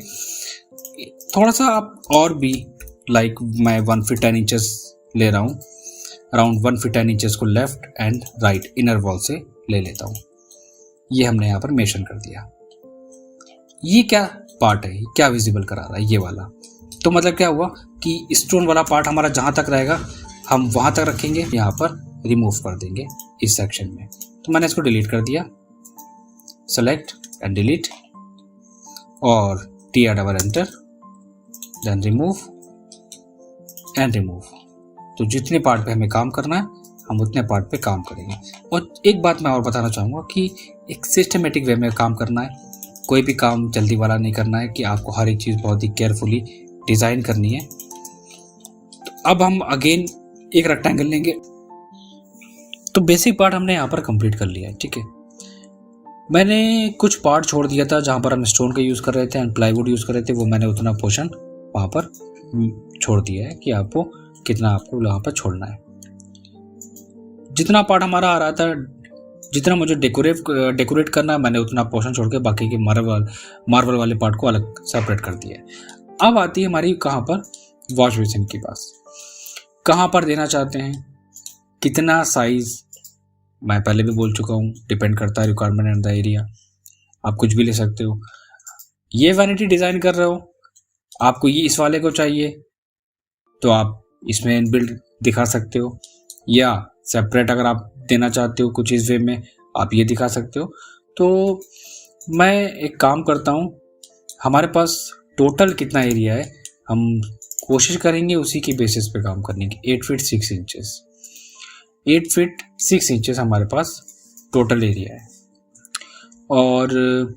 थोड़ा सा आप और भी, लाइक मैं 1 फीट 10 इंचेस ले रहा हूँ, अराउंड 1 फीट 10 इंचेस को left and right inner wall से ले लेता हूँ। ये हमने यहाँ पर मेंशन कर दिया। ये क्या पार्ट है, क्या विजिबल करा रहा है, ये वाला। तो मतलब क्या हुआ कि स्टोन वाला पार्ट हमारा जहाँ तक रहेगा हम वहाँ तक रखेंगे, यहाँ पर रिमूव कर देंगे इस सेक्शन में। तो मैंने इसको डिलीट कर दिया, सेलेक्ट एंड डिलीट, और TR double enter, then remove and remove. तो जितने पार्ट पे हमें काम करना है हम उतने पार्ट पे काम करेंगे। और एक बात मैं और बताना चाहूँगा कि एक सिस्टमेटिक वे में काम करना है, कोई भी काम जल्दी वाला नहीं करना है, कि आपको हर एक चीज़ बहुत ही केयरफुली डिज़ाइन करनी है। तो अब हम अगेन एक रेक्टेंगल लेंगे। तो बेसिक पार्ट हमने यहाँ पर कंप्लीट कर लिया है। ठीक है, मैंने कुछ पार्ट छोड़ दिया था जहाँ पर हम स्टोन का यूज़ कर रहे थे एंड प्लाईवुड यूज़ कर रहे थे, वो मैंने उतना पोर्शन वहाँ पर छोड़ दिया है कि आपको कितना आपको वहाँ पर छोड़ना है। जितना पार्ट हमारा आ रहा था, जितना मुझे डेकोरेट करना है, मैंने उतना पोर्शन छोड़ के बाकी के मार्बल वाले पार्ट को अलग सेपरेट कर दिया है। अब आती है हमारी कहाँ पर, वॉश बेसिन के पास। कहाँ पर देना चाहते हैं, कितना साइज़, मैं पहले भी बोल चुका हूँ, डिपेंड करता है रिक्वायरमेंट एंड द एरिया। आप कुछ भी ले सकते हो। ये वैनिटी डिज़ाइन कर रहे हो, आपको ये इस वाले को चाहिए तो आप इसमें इनबिल्ट दिखा सकते हो, या सेपरेट अगर आप देना चाहते हो कुछ इस वे में आप ये दिखा सकते हो। तो मैं एक काम करता हूँ, हमारे पास टोटल कितना एरिया है हम कोशिश करेंगे उसी की बेसिस पे काम करने की। 8 फीट 6 इंचेस, 8 फीट 6 इंचेस हमारे पास टोटल एरिया है, और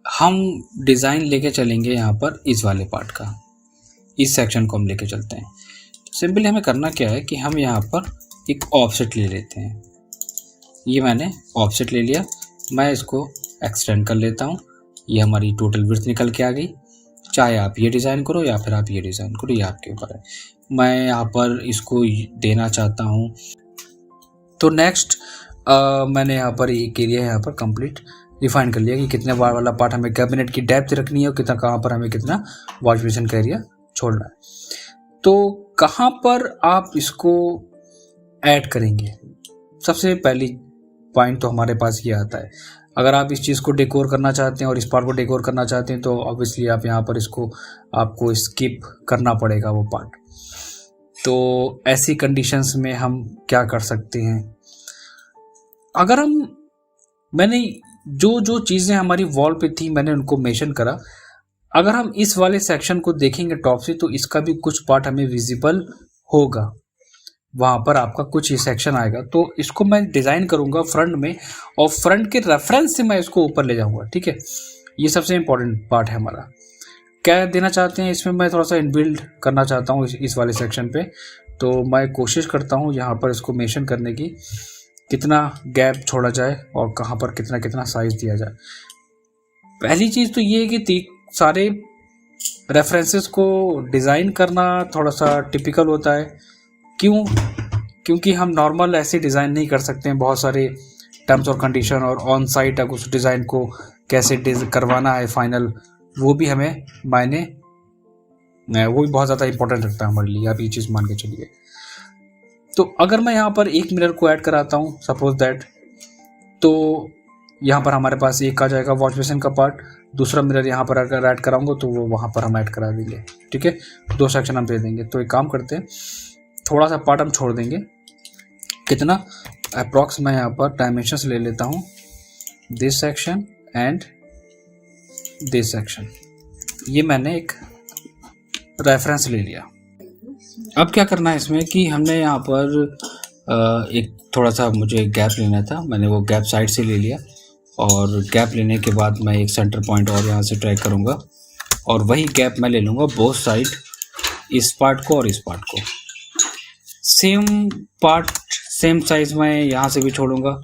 हम डिज़ाइन लेके चलेंगे यहाँ पर इस वाले पार्ट का, इस सेक्शन को हम लेके चलते हैं। तो सिंपली हमें करना क्या है कि हम यहाँ पर एक ऑफसेट ले लेते हैं। ये मैंने ऑफसेट ले लिया, मैं इसको एक्सटेंड कर लेता हूँ। ये हमारी टोटल विड्थ निकल के आ गई। चाहे आप ये डिज़ाइन करो या फिर आप ये डिज़ाइन करो, ये आपके ऊपर है। मैं यहाँ पर इसको देना चाहता हूँ। तो नेक्स्ट मैंने यहाँ पर एक एरिया यहाँ पर कंप्लीट डिफाइन कर लिया कि कितने बार वाला पार्ट हमें कैबिनेट की डेप्थ रखनी है और कितना कहाँ पर हमें कितना वॉश बेसिन का एरिया छोड़ना है। तो कहाँ पर आप इसको ऐड करेंगे, सबसे पहली पॉइंट तो हमारे पास ये आता है। अगर आप इस चीज़ को डेकोर करना चाहते हैं और इस पार्ट को डेकोर करना चाहते हैं तो ऑब्वियसली आप यहाँ पर इसको आपको स्किप करना पड़ेगा वो पार्ट। तो ऐसी कंडीशंस में हम क्या कर सकते हैं, अगर मैंने जो चीज़ें हमारी वॉल पे थी मैंने उनको मेंशन करा। अगर हम इस वाले सेक्शन को देखेंगे टॉप से तो इसका भी कुछ पार्ट हमें विजिबल होगा, वहाँ पर आपका कुछ ही सेक्शन आएगा। तो इसको मैं डिज़ाइन करूँगा फ्रंट में, और फ्रंट के रेफरेंस से मैं इसको ऊपर ले जाऊँगा। ठीक है, ये सबसे इम्पोर्टेंट पार्ट है हमारा। क्या देना चाहते हैं इसमें, मैं थोड़ा सा इनबिल्ड करना चाहता हूँ इस वाले सेक्शन पे। तो मैं कोशिश करता हूँ यहाँ पर इसको मेंशन करने की, कितना गैप छोड़ा जाए और कहाँ पर कितना कितना साइज़ दिया जाए। पहली चीज़ तो ये है कि सारे रेफरेंसेस को डिज़ाइन करना थोड़ा सा टिपिकल होता है। क्योंकि हम नॉर्मल ऐसे डिज़ाइन नहीं कर सकते हैं। बहुत सारे टर्म्स और कंडीशन और ऑन साइट उस डिज़ाइन को कैसे करवाना है फाइनल, वो भी हमें वो भी बहुत ज़्यादा इंपॉर्टेंट रखता है हमारे लिए। आप ये चीज़ मान के चलिए। तो अगर मैं यहाँ पर एक मिरर को ऐड कराता हूँ सपोज दैट, तो यहाँ पर हमारे पास एक आ जाएगा वॉश बेसिन का पार्ट, दूसरा मिरर यहाँ पर अगर ऐड कराऊंगा तो वो वहाँ पर हम ऐड करा देंगे। ठीक है, 2 सेक्शन हम दे देंगे। तो एक काम करते हैं, थोड़ा सा पार्ट हम छोड़ देंगे। कितना अप्रॉक्स मैं यहाँ पर डायमेंशंस ले लेता हूँ, this section and this section. ये मैंने एक रेफरेंस ले लिया। अब क्या करना है इसमें कि हमने यहाँ पर एक थोड़ा सा मुझे गैप लेना था, मैंने वो गैप साइड से ले लिया और गैप लेने के बाद मैं एक सेंटर पॉइंट और यहाँ से ट्रैक करूँगा और वही गैप मैं ले लूँगा बोथ साइड, इस पार्ट को और इस पार्ट को। सेम पार्ट सेम साइज़ मैं यहाँ से भी छोड़ूंगा।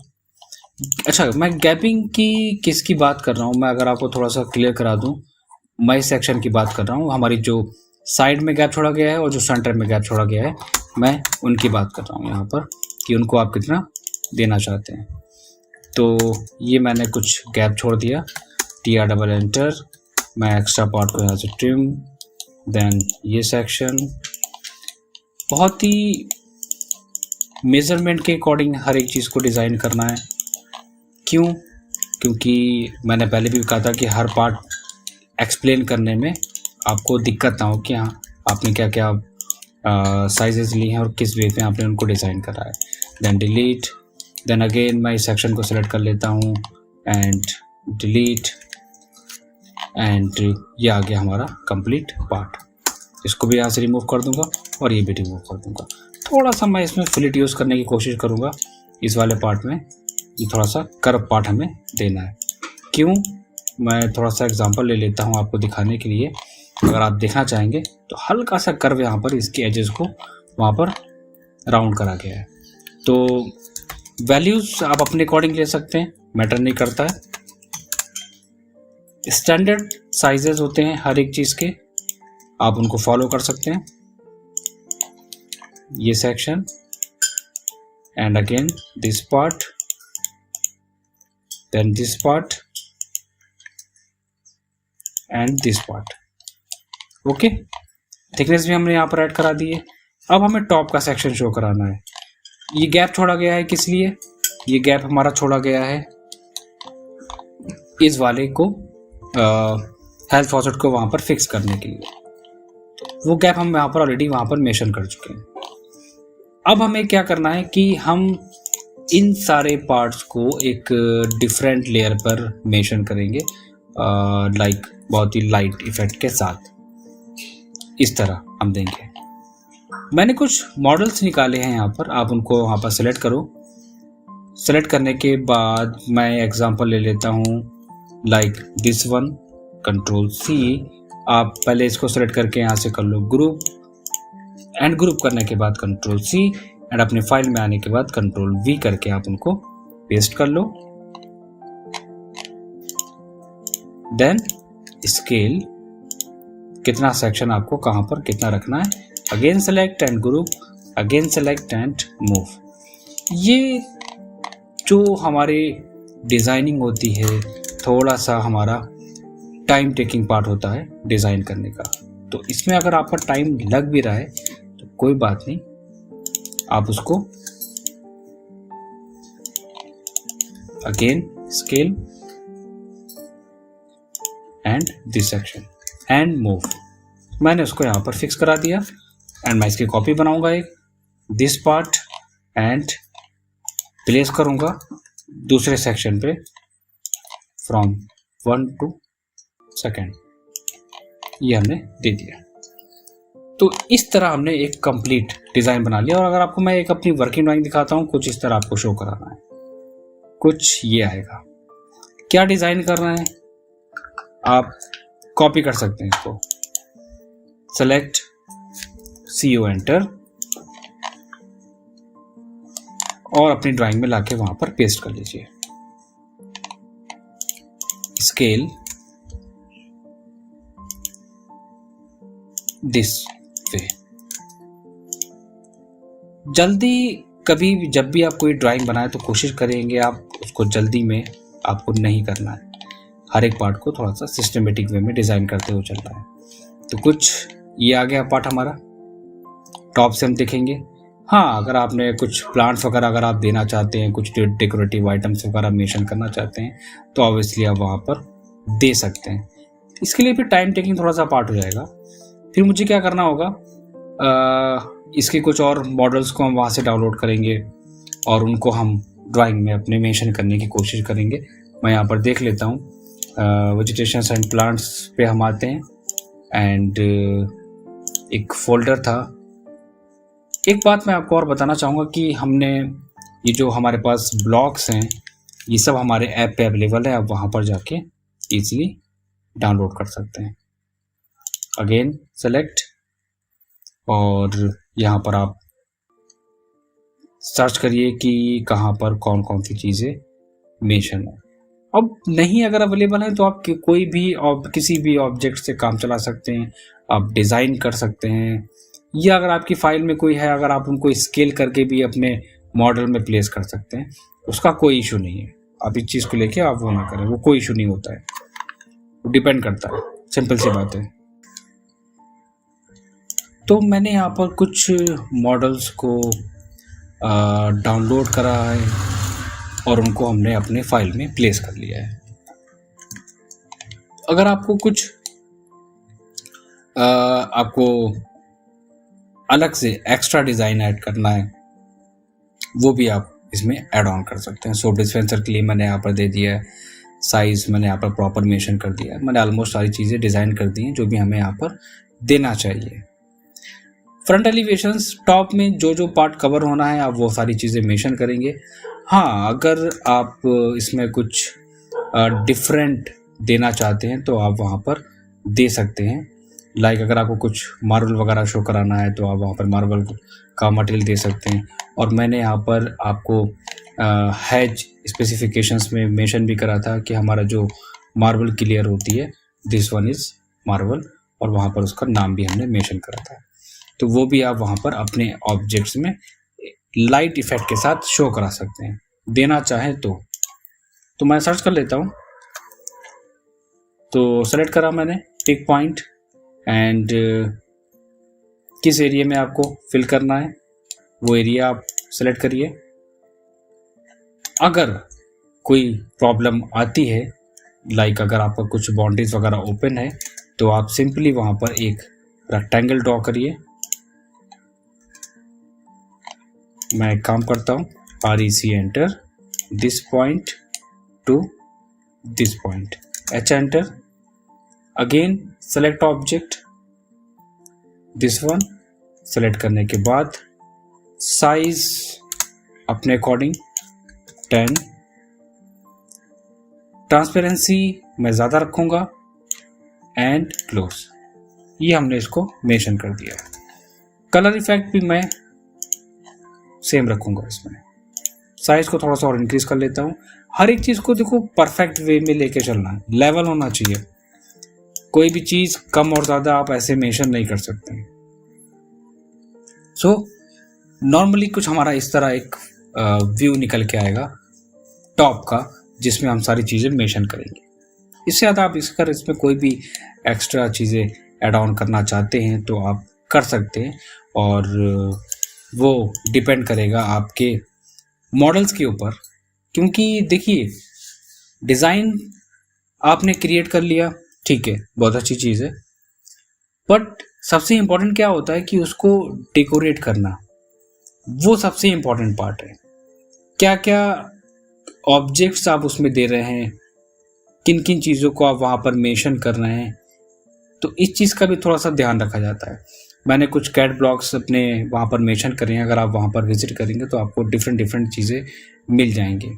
अच्छा, मैं गैपिंग की किसकी बात कर रहा हूँ, मैं अगर आपको थोड़ा सा क्लियर करा दूँ, मैं इस सेक्शन की बात कर रहा हूँ, हमारी जो साइड में गैप छोड़ा गया है और जो सेंटर में गैप छोड़ा गया है, मैं उनकी बात कर रहा हूँ यहाँ पर कि उनको आप कितना देना चाहते हैं। तो ये मैंने कुछ गैप छोड़ दिया, TR डबल एंटर, मैं एक्स्ट्रा पार्ट को यहाँ से ट्रिम, देन ये सेक्शन बहुत ही मेज़रमेंट के अकॉर्डिंग हर एक चीज़ को डिज़ाइन करना है। क्यों? क्योंकि मैंने पहले भी कहा था कि हर पार्ट एक्सप्लेन करने में आपको दिक्कत ना हो कि हाँ आपने क्या क्या साइजेस लिए हैं और किस वे में आपने उनको डिज़ाइन करा है। देन डिलीट, देन अगेन मैं इस सेक्शन को सिलेक्ट कर लेता हूँ एंड डिलीट, एंड ये आ गया हमारा कंप्लीट पार्ट। इसको भी यहाँ से रिमूव कर दूंगा और ये भी रिमूव कर दूंगा। थोड़ा सा मैं इसमें फिलेट यूज़ करने की कोशिश करूँगा इस वाले पार्ट में, ये थोड़ा सा कर्व पार्ट हमें देना है। क्यों? मैं थोड़ा सा एग्जांपल ले लेता हूँ आपको दिखाने के लिए। अगर आप देखना चाहेंगे तो हल्का सा कर्व यहाँ पर इसके एजेस को वहाँ पर राउंड करा गया है। तो वैल्यूज़ आप अपने अकॉर्डिंग ले सकते हैं, मैटर नहीं करता है। स्टैंडर्ड साइजेस होते हैं हर एक चीज़ के, आप उनको फॉलो कर सकते हैं। ये section and again this part, then this part and this part. Okay, thickness भी हमने यहाँ पर ऐड करा दी है। अब हमें टॉप का सेक्शन शो कराना है। ये गैप छोड़ा गया है किस लिए? ये गैप हमारा छोड़ा गया है इस वाले को हेल्थ फॉसेट को वहाँ पर फिक्स करने के लिए। वो गैप हम यहाँ पर ऑलरेडी वहाँ पर मेंशन कर चुके हैं। अब हमें क्या करना है कि हम इन सारे पार्ट्स को एक डिफरेंट लेयर पर मेंशन करेंगे, लाइक बहुत ही लाइट इफेक्ट के साथ। इस तरह हम देंगे। मैंने कुछ मॉडल्स निकाले हैं यहाँ पर, आप उनको वहाँ पर सेलेक्ट करो। सेलेक्ट करने के बाद मैं एग्जांपल ले लेता हूँ like this one, control C। आप पहले इसको सेलेक्ट करके यहाँ से कर लो ग्रुप, एंड ग्रुप करने के बाद कंट्रोल C, एंड अपने फाइल में आने के बाद कंट्रोल V करके आप उनको पेस्ट कर लो। देन स्केल, कितना सेक्शन आपको कहाँ पर कितना रखना है, again select and group, again select and move. ये जो हमारे डिज़ाइनिंग होती है, थोड़ा सा हमारा टाइम टेकिंग पार्ट होता है डिज़ाइन करने का। तो इसमें अगर आपका टाइम लग भी रहा है तो कोई बात नहीं, आप उसको again scale and this section and move, मैंने उसको यहाँ पर फिक्स करा दिया। एंड मैं इसकी कॉपी बनाऊंगा एक, दिस पार्ट, एंड प्लेस करूंगा दूसरे सेक्शन पे फ्रॉम 1 to 2, ये हमने दे दिया। तो इस तरह हमने एक कंप्लीट डिज़ाइन बना लिया। और अगर आपको मैं एक अपनी वर्किंग ड्राइंग दिखाता हूँ, कुछ इस तरह आपको शो कराना है, कुछ ये आएगा। क्या डिज़ाइन करना है आप कॉपी कर सकते हैं इसको, सेलेक्ट CO एंटर, और अपनी ड्राइंग में लाके वहां पर पेस्ट कर लीजिए। Scale this way. जल्दी कभी भी जब भी आप कोई ड्राइंग बनाए तो कोशिश करेंगे आप उसको जल्दी में आपको नहीं करना है, हर एक पार्ट को थोड़ा सा सिस्टमेटिक वे में डिज़ाइन करते हुए चलना है। तो कुछ ये आ गया पार्ट हमारा, टॉप से हम देखेंगे। हाँ, अगर आपने कुछ प्लांट्स वगैरह अगर आप देना चाहते हैं, कुछ डेकोरेटिव आइटम्स वगैरह मेंशन करना चाहते हैं, तो ऑब्वियसली आप वहाँ पर दे सकते हैं। इसके लिए फिर टाइम टेकिंग थोड़ा सा पार्ट हो जाएगा। फिर मुझे क्या करना होगा, इसके कुछ और मॉडल्स को हम वहाँ से डाउनलोड करेंगे और उनको हम ड्राइंग में अपने मेंशन करने की कोशिश करेंगे। मैं यहाँ पर देख लेता हूँ, वेजिटेशंस एंड प्लांट्स पे हम आते हैं, एंड एक फोल्डर था एक बात मैं आपको और बताना चाहूँगा कि हमने ये जो हमारे पास ब्लॉक्स हैं ये सब हमारे ऐप पे अवेलेबल है, आप वहाँ पर जाके इजीली डाउनलोड कर सकते हैं। अगेन सेलेक्ट और यहाँ पर आप सर्च करिए कि कहाँ पर कौन कौन सी चीज़ें मेंशन है। अब नहीं अगर अवेलेबल है तो आप कोई भी किसी भी ऑब्जेक्ट से काम चला सकते हैं, आप डिज़ाइन कर सकते हैं, या अगर आपकी फाइल में कोई है अगर आप उनको स्केल करके भी अपने मॉडल में प्लेस कर सकते हैं, उसका कोई इशू नहीं है। आप इस चीज़ को लेके आप वो ना करें, वो कोई इशू नहीं होता है, वो डिपेंड करता है, सिंपल सी बात है। तो मैंने यहाँ पर कुछ मॉडल्स को डाउनलोड करा है और उनको हमने अपने फाइल में प्लेस कर लिया है। अगर आपको कुछ आपको अलग से एक्स्ट्रा डिज़ाइन ऐड करना है वो भी आप इसमें ऐड ऑन कर सकते हैं। सोप डिस्पेंसर के लिए मैंने यहाँ पर दे दिया है, साइज़ मैंने यहाँ पर प्रॉपर मेंशन कर दिया है, मैंने ऑलमोस्ट सारी चीज़ें डिज़ाइन कर दी हैं जो भी हमें यहाँ पर देना चाहिए। फ्रंट एलिवेशंस टॉप में जो जो पार्ट कवर होना है आप वो सारी चीज़ें मेंशन करेंगे। हाँ, अगर आप इसमें कुछ डिफरेंट देना चाहते हैं तो आप वहाँ पर दे सकते हैं। लाइक अगर आपको कुछ मार्बल वगैरह शो कराना है तो आप वहाँ पर मार्बल का मटेरियल दे सकते हैं। और मैंने यहाँ पर आपको हैज स्पेसिफिकेशंस में मेंशन भी करा था कि हमारा जो मार्बल की लेयर होती है दिस वन इज़ मार्बल, और वहाँ पर उसका नाम भी हमने मेंशन करा था। तो वो भी आप वहाँ पर अपने ऑब्जेक्ट्स में लाइट इफेक्ट के साथ शो करा सकते हैं, देना चाहें तो मैं सर्च कर लेता हूँ। तो सेलेक्ट करा मैंने पिक पॉइंट एंड किस एरिया में आपको फिल करना है वो एरिया आप सेलेक्ट करिए। अगर कोई प्रॉब्लम आती है, लाइक अगर आपका कुछ बाउंड्रीज वगैरह ओपन है, तो आप सिंपली वहाँ पर एक रेक्टेंगल ड्रॉ करिए। मैं एक काम करता हूँ, REC enter, this point two this point, H enter, again select object this one, select करने के बाद साइज अपने अकॉर्डिंग 10, ट्रांसपेरेंसी मैं ज़्यादा रखूँगा एंड क्लोज। ये हमने इसको मेंशन कर दिया। कलर इफेक्ट भी मैं सेम रखूँगा, इसमें साइज को थोड़ा सा और इंक्रीज कर लेता हूँ। हर एक चीज़ को देखो परफेक्ट वे में लेके चलना है, लेवल होना चाहिए। कोई भी चीज़ कम और ज़्यादा आप ऐसे मेंशन नहीं कर सकते। सो नॉर्मली कुछ हमारा इस तरह एक व्यू निकल के आएगा टॉप का, जिसमें हम सारी चीज़ें मेंशन करेंगे। इससे ज़्यादा आप इसमें कोई भी एक्स्ट्रा चीज़ें ऐड ऑन करना चाहते हैं तो आप कर सकते हैं, और वो डिपेंड करेगा आपके मॉडल्स के ऊपर। क्योंकि देखिए, डिज़ाइन आपने क्रिएट कर लिया, ठीक है, बहुत अच्छी चीज़ है, बट सबसे इम्पोर्टेंट क्या होता है कि उसको डेकोरेट करना, वो सबसे इम्पोर्टेंट पार्ट है। क्या क्या ऑब्जेक्ट्स आप उसमें दे रहे हैं, किन किन चीज़ों को आप वहाँ पर मेंशन कर रहे हैं, तो इस चीज़ का भी थोड़ा सा ध्यान रखा जाता है। मैंने कुछ कैट ब्लॉक्स अपने वहाँ पर मेंशन करे हैं, अगर आप वहाँ पर विजिट करेंगे तो आपको डिफरेंट चीज़ें मिल जाएंगी।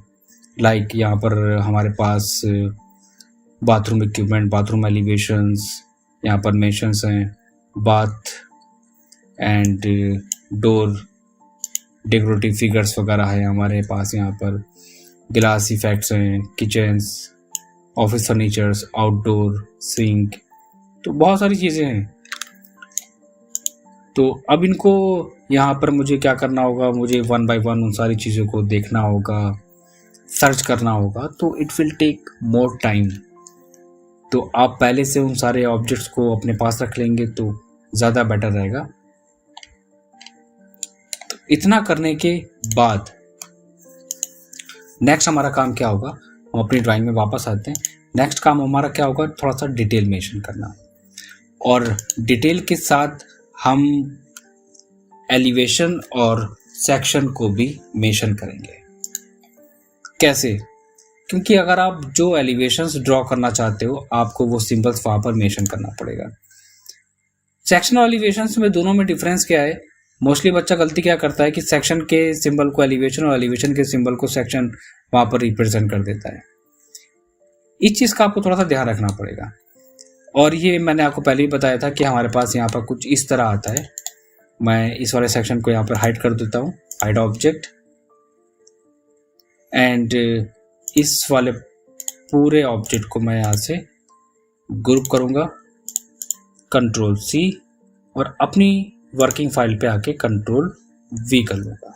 लाइक यहाँ पर हमारे पास बाथरूम इक्विपमेंट, बाथरूम एलिवेशंस यहाँ पर मेंशंस हैं, bath and door decorative figures वगैरह है हमारे पास। यहाँ पर ग्लास इफेक्ट्स हैं, kitchens, office furnitures, outdoor sink, तो बहुत सारी चीज़ें हैं। तो अब इनको यहाँ पर मुझे क्या करना होगा, मुझे 1 बाय 1 उन सारी चीज़ों को देखना होगा, सर्च करना होगा, तो it will take more time. तो आप पहले से उन सारे ऑब्जेक्ट्स को अपने पास रख लेंगे तो ज़्यादा बेटर रहेगा। तो इतना करने के बाद नेक्स्ट हमारा काम क्या होगा, हम अपनी ड्राइंग में वापस आते हैं। नेक्स्ट काम हमारा क्या होगा, थोड़ा सा डिटेल मेंशन करना, और डिटेल के साथ हम एलिवेशन और सेक्शन को भी मेंशन करेंगे। कैसे? क्योंकि अगर आप जो एलिवेशंस ड्रॉ करना चाहते हो आपको वो सिंबल्स वहाँ पर मेंशन करना पड़ेगा। सेक्शन और एलिवेशंस में दोनों में डिफरेंस क्या है, मोस्टली बच्चा गलती क्या करता है कि सेक्शन के सिंबल को एलिवेशन और एलिवेशन के सिंबल को सेक्शन वहाँ पर रिप्रेजेंट कर देता है। इस चीज़ का आपको थोड़ा सा ध्यान रखना पड़ेगा। और ये मैंने आपको पहले ही बताया था कि हमारे पास यहाँ पर कुछ इस तरह आता है। मैं इस वाले सेक्शन को यहाँ पर हाइड कर देता हूँ, हाइड ऑब्जेक्ट, एंड इस वाले पूरे ऑब्जेक्ट को मैं यहाँ से ग्रुप करूँगा, कंट्रोल C, और अपनी वर्किंग फाइल पे आके कंट्रोल V कर लूँगा।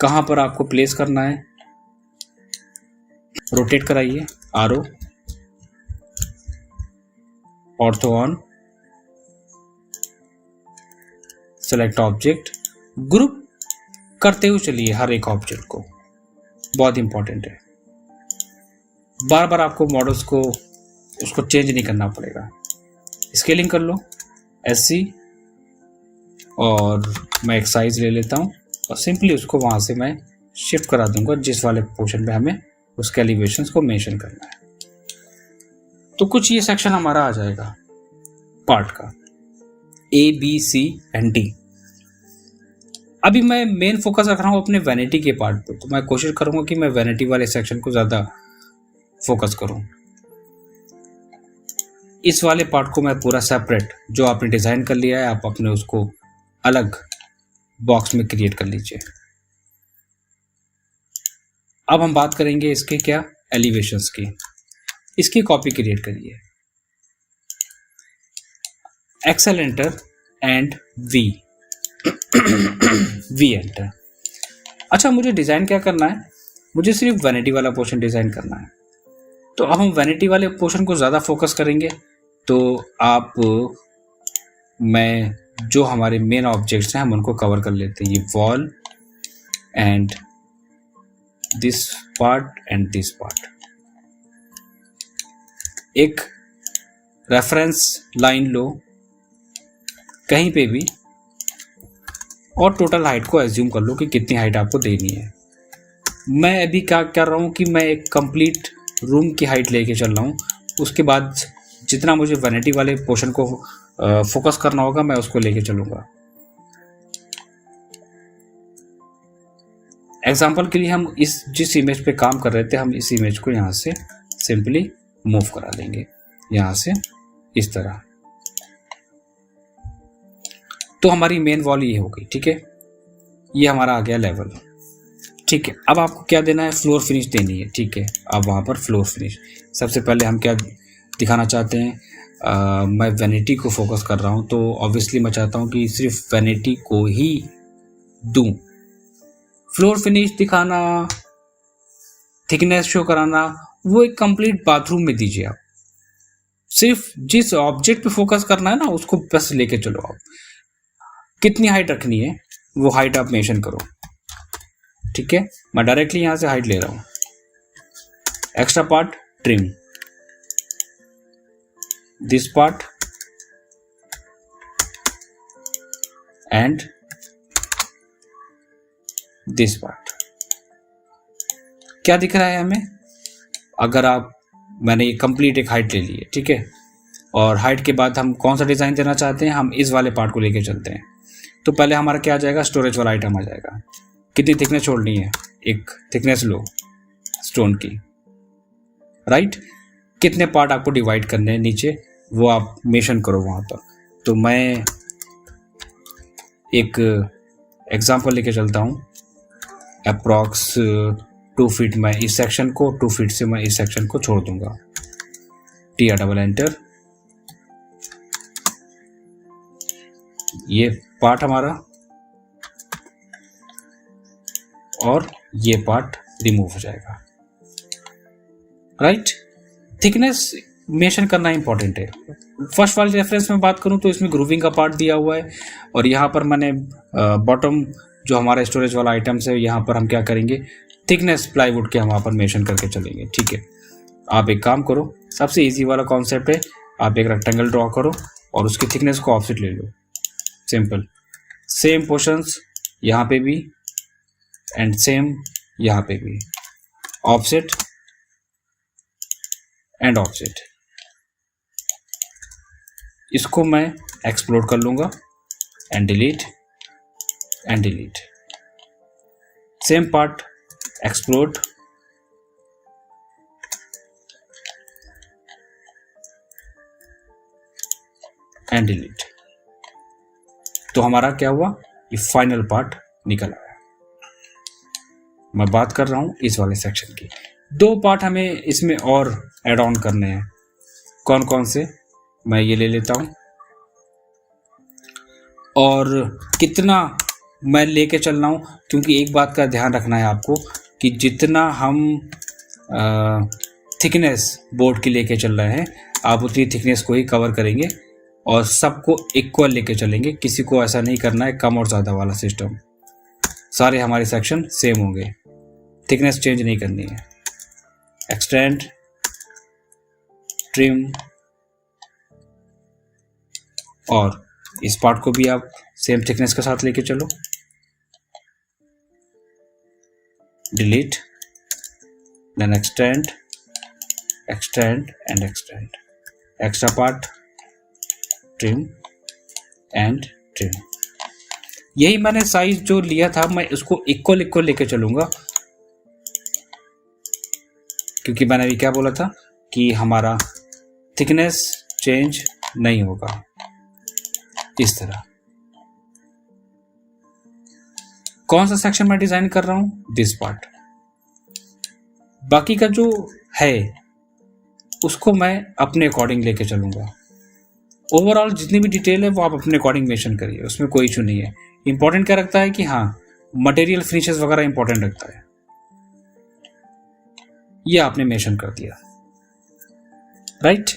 कहाँ पर आपको प्लेस करना है, रोटेट कराइए, आरो, ortho on, select object, group करते हुए चलिए हर एक ऑब्जेक्ट को, बहुत इंपॉर्टेंट है। बार बार आपको मॉडल्स को उसको चेंज नहीं करना पड़ेगा। स्केलिंग कर लो SC, और मैं एक साइज ले लेता हूँ और सिंपली उसको वहाँ से मैं शिफ्ट करा दूंगा जिस वाले पोर्शन पे हमें उसके एलिवेशंस को मेंशन करना है। तो कुछ ये सेक्शन हमारा आ जाएगा पार्ट का, A, B, C and D। अभी मैं मेन फोकस रख रहा हूँ अपने वैनिटी के पार्ट पे, तो मैं कोशिश करूँगा कि मैं वैनिटी वाले सेक्शन को ज़्यादा फोकस करूँ। इस वाले पार्ट को मैं पूरा सेपरेट, जो आपने डिज़ाइन कर लिया है, आप अपने उसको अलग बॉक्स में क्रिएट कर लीजिए। अब हम बात करेंगे इसके क्या, एलिवेशंस की। इसकी कॉपी क्रिएट करिए, Excel enter and V enter. अच्छा, मुझे डिज़ाइन क्या करना है, मुझे सिर्फ वैनिटी वाला पोर्शन डिज़ाइन करना है। तो अब हम वैनिटी वाले पोर्शन को ज़्यादा फोकस करेंगे। तो आप, मैं जो हमारे मेन ऑब्जेक्ट्स हैं हम उनको कवर कर लेते हैं। ये wall and this part and this part. एक रेफरेंस लाइन लो कहीं पे भी, और टोटल हाइट को एज्यूम कर लो कि कितनी हाइट आपको देनी है। मैं अभी क्या कर रहा हूँ कि मैं एक कंप्लीट रूम की हाइट लेके चल रहा हूँ। उसके बाद जितना मुझे वैनिटी वाले पोर्शन को फोकस करना होगा मैं उसको लेके चलूँगा। एग्जाम्पल के लिए हम जिस इमेज पे काम कर रहे थे, हम इस इमेज को यहाँ से सिंपली मूव करा लेंगे, यहाँ से इस तरह। तो हमारी मेन वॉल ये हो गई, ठीक है। ये हमारा आ गया लेवल, ठीक है। अब आपको क्या देना है, फ्लोर फिनिश देनी है, ठीक है। अब वहाँ पर फ्लोर फिनिश, सबसे पहले हम क्या दिखाना चाहते हैं, मैं वैनिटी को फोकस कर रहा हूँ, तो ऑब्वियसली मैं चाहता हूँ कि सिर्फ वैनिटी को ही दूँ। फ्लोर फिनिश दिखाना, थिकनेस शो कराना, वो एक कंप्लीट बाथरूम में दीजिए। आप सिर्फ जिस ऑब्जेक्ट पे फोकस करना है ना, उसको बस लेके चलो। आप कितनी हाइट रखनी है वो हाइट आप मेंशन करो, ठीक है। मैं डायरेक्टली यहाँ से हाइट ले रहा हूँ। Extra part trim, this part and this part. क्या दिख रहा है हमें, अगर आप, मैंने ये कंप्लीट एक हाइट ले ली है, ठीक है। और हाइट के बाद हम कौन सा डिज़ाइन देना चाहते हैं, हम इस वाले पार्ट को लेके चलते हैं। तो पहले हमारा क्या आ जाएगा, स्टोरेज वाला आइटम आ जाएगा। कितनी थिकनेस छोड़नी है, एक थिकनेस लो स्टोन की, राइट। कितने पार्ट आपको डिवाइड करने हैं नीचे, वो आप मेंशन करो वहाँ पर। तो मैं एक एग्जांपल लेके चलता हूँ, अप्रॉक्स 2 फीट मैं इस सेक्शन को, 2 फीट से मैं इस सेक्शन को छोड़ दूंगा। TR double enter. ये पार्ट हमारा और ये पार्ट रिमूव हो जाएगा, राइट। थिकनेस मेंशन करना इंपॉर्टेंट है। फर्स्ट वाले रेफरेंस में बात करूं तो इसमें ग्रूविंग का पार्ट दिया हुआ है, और यहाँ पर मैंने बॉटम जो हमारा स्टोरेज वाला आइटम्स है, यहाँ पर हम क्या करेंगे, थिकनेस प्लाईवुड के हम वहाँ पर मेंशन करके चलेंगे, ठीक है। आप एक काम करो, सबसे इजी वाला कॉन्सेप्ट है, आप एक रेक्टेंगल ड्रॉ करो और उसकी थिकनेस को ऑफसेट ले लो, सिंपल। सेम पोर्शंस यहाँ पे भी एंड सेम यहाँ पे भी, ऑफसेट एंड ऑफसेट। इसको मैं एक्सप्लोर कर लूँगा and delete, and delete. Same part, explode and delete. तो हमारा क्या हुआ, ये फाइनल पार्ट निकल आया। मैं बात कर रहा हूं इस वाले सेक्शन की। 2 पार्ट हमें इसमें और ऐड ऑन करने हैं। कौन कौन से, मैं ये ले लेता हूं। और कितना मैं लेके चल रहा हूँ, क्योंकि एक बात का ध्यान रखना है आपको कि जितना हम थिकनेस बोर्ड की लेके चल रहे हैं, आप उतनी थिकनेस को ही कवर करेंगे और सबको इक्वल लेके चलेंगे। किसी को ऐसा नहीं करना है कम और ज़्यादा वाला सिस्टम। सारे हमारे सेक्शन सेम होंगे, थिकनेस चेंज नहीं करनी है। एक्सटेंड, ट्रिम, और इस पार्ट को भी आप सेम थिकनेस के साथ लेके चलो। Delete, then extend, extend and extend, extra part, trim and trim. यही मैंने साइज जो लिया था, मैं उसको इक्वल लेके चलूंगा, क्योंकि मैंने अभी क्या बोला था कि हमारा थिकनेस चेंज नहीं होगा। इस तरह कौन सा सेक्शन मैं डिजाइन कर रहा हूं, दिस पार्ट। बाकी का जो है उसको मैं अपने अकॉर्डिंग लेके चलूंगा। ओवरऑल जितनी भी डिटेल है वो आप अपने अकॉर्डिंग मेंशन करिए, उसमें कोई इशू नहीं है। इंपॉर्टेंट क्या रखता है कि हाँ, मटेरियल फिनिशेस वगैरह इंपॉर्टेंट रखता है, ये आपने मेंशन कर दिया, राइट।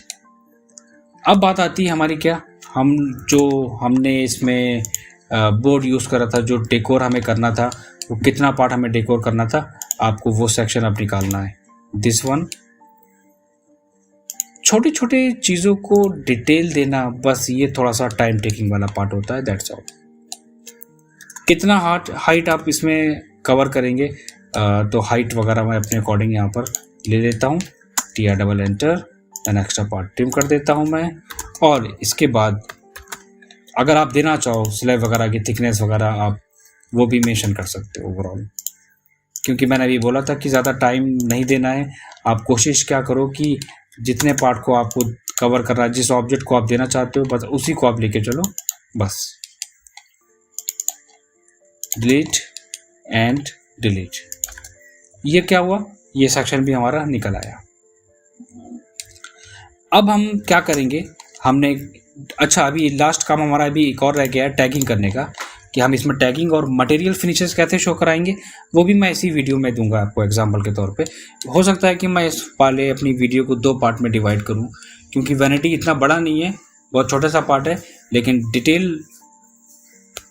अब बात आती है हमारी क्या, हमने इसमें बोर्ड यूज़ करा था, जो डेकोर हमें करना था, वो कितना पार्ट हमें डेकोर करना था, आपको वो सेक्शन अब निकालना है। दिस वन, छोटी छोटी चीज़ों को डिटेल देना, बस ये थोड़ा सा टाइम टेकिंग वाला पार्ट होता है, दैट्स ऑल। कितना हाइट आप इसमें कवर करेंगे, तो हाइट वगैरह मैं अपने अकॉर्डिंग यहाँ पर ले लेता हूँ। TR double enter, then extra part trim कर देता हूँ मैं। और इसके बाद अगर आप देना चाहो स्लैब वगैरह की थिकनेस वगैरह, आप वो भी मेंशन कर सकते हो ओवरऑल। क्योंकि मैंने अभी बोला था कि ज़्यादा टाइम नहीं देना है। आप कोशिश क्या करो कि जितने पार्ट को आपको कवर करना है, जिस ऑब्जेक्ट को आप देना चाहते हो, बस उसी को आप लेके चलो, बस। डिलीट एंड डिलीट, ये क्या हुआ, ये सेक्शन भी हमारा निकल आया। अब हम क्या करेंगे, हमने अच्छा अभी लास्ट काम हमारा अभी एक और रह गया है टैगिंग करने का, कि हम इसमें टैगिंग और मटेरियल फिनिशेस कैसे शो कराएंगे, वो भी मैं इसी वीडियो में दूंगा आपको एग्जांपल के तौर पे। हो सकता है कि मैं इस वाले अपनी वीडियो को 2 पार्ट में डिवाइड करूं, क्योंकि वैनिटी इतना बड़ा नहीं है, बहुत छोटा सा पार्ट है, लेकिन डिटेल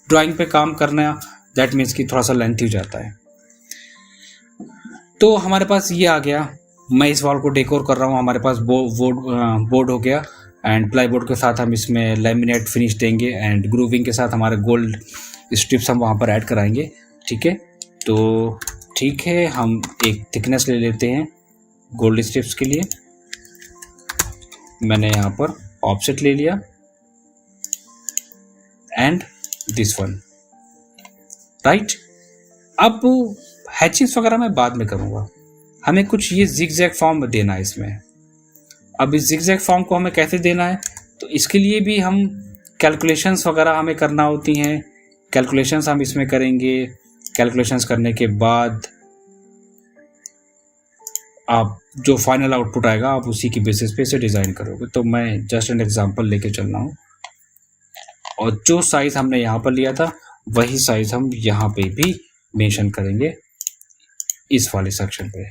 ड्राइंग पे काम करना दैट मीन्स कि थोड़ा सा लेंथी हो जाता है। तो हमारे पास ये आ गया, मैं इस वॉल को डेकोर कर रहा हूँ, हमारे पास बोर्ड हो गया, एंड प्लाई बोर्ड के साथ हम इसमें लैमिनेट फिनिश देंगे, एंड ग्रूविंग के साथ हमारे गोल्ड स्ट्रिप्स हम वहाँ पर ऐड कराएंगे, ठीक है। तो ठीक है, हम एक थिकनेस ले लेते हैं गोल्ड स्ट्रिप्स के लिए। मैंने यहाँ पर ऑफसेट ले लिया, एंड दिस वन, राइट। अब हैचिंग्स वगैरह मैं बाद में करूँगा, हमें कुछ ये जिगजैग फॉर्म देना है इसमें। अब इस जिगजैग फॉर्म को हमें कैसे देना है, तो इसके लिए भी हम कैलकुलेशंस वगैरह हमें करना होती हैं। कैलकुलेशंस हम इसमें करेंगे, कैलकुलेशंस करने के बाद आप जो फाइनल आउटपुट आएगा आप उसी की बेसिस पे इसे डिज़ाइन करोगे। तो मैं जस्ट एन एग्जांपल लेके चल रहा हूँ, और जो साइज़ हमने यहाँ पर लिया था वही साइज़ हम यहाँ पे भी मेंशन करेंगे इस वाले सेक्शन पे।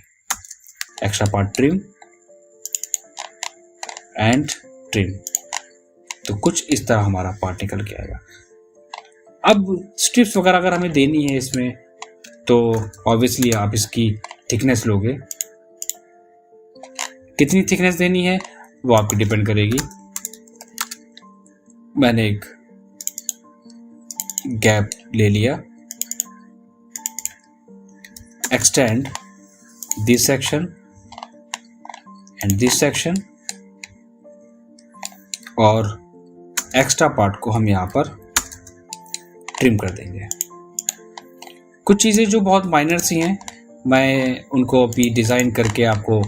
Extra part trim and trim, तो कुछ इस तरह हमारा पार्ट निकल के आएगा। अब स्ट्रिप्स वगैरह अगर हमें देनी है इसमें, तो ऑब्वियसली आप इसकी थिकनेस लोगे, कितनी थिकनेस देनी है वो आपकी डिपेंड करेगी। मैंने एक गैप ले लिया, extend this section and this section, और एक्स्ट्रा पार्ट को हम यहाँ पर ट्रिम कर देंगे, कुछ चीज़ें जो बहुत माइनर सी हैं, मैं उनको अभी डिज़ाइन करके आपको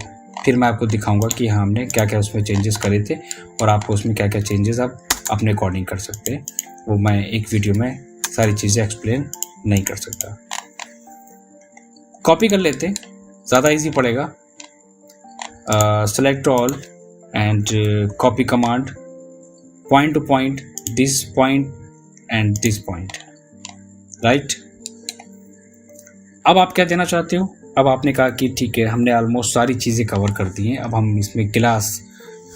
फिर मैं आपको दिखाऊंगा कि हाँ हमने क्या क्या उसमें चेंजेस करे थे और आपको उसमें क्या क्या चेंजेस आप अपने अकॉर्डिंग कर सकते हैं। वो मैं एक वीडियो में सारी चीज़ें एक्सप्लेन नहीं कर सकता। कॉपी कर लेते हैं, ज़्यादा इजी पड़ेगा। Select all and copy command, point two point, this point and this point, right. अब आप क्या देना चाहते हो? अब आपने कहा कि ठीक है हमने ऑलमोस्ट सारी चीज़ें कवर कर दी हैं, अब हम इसमें ग्लास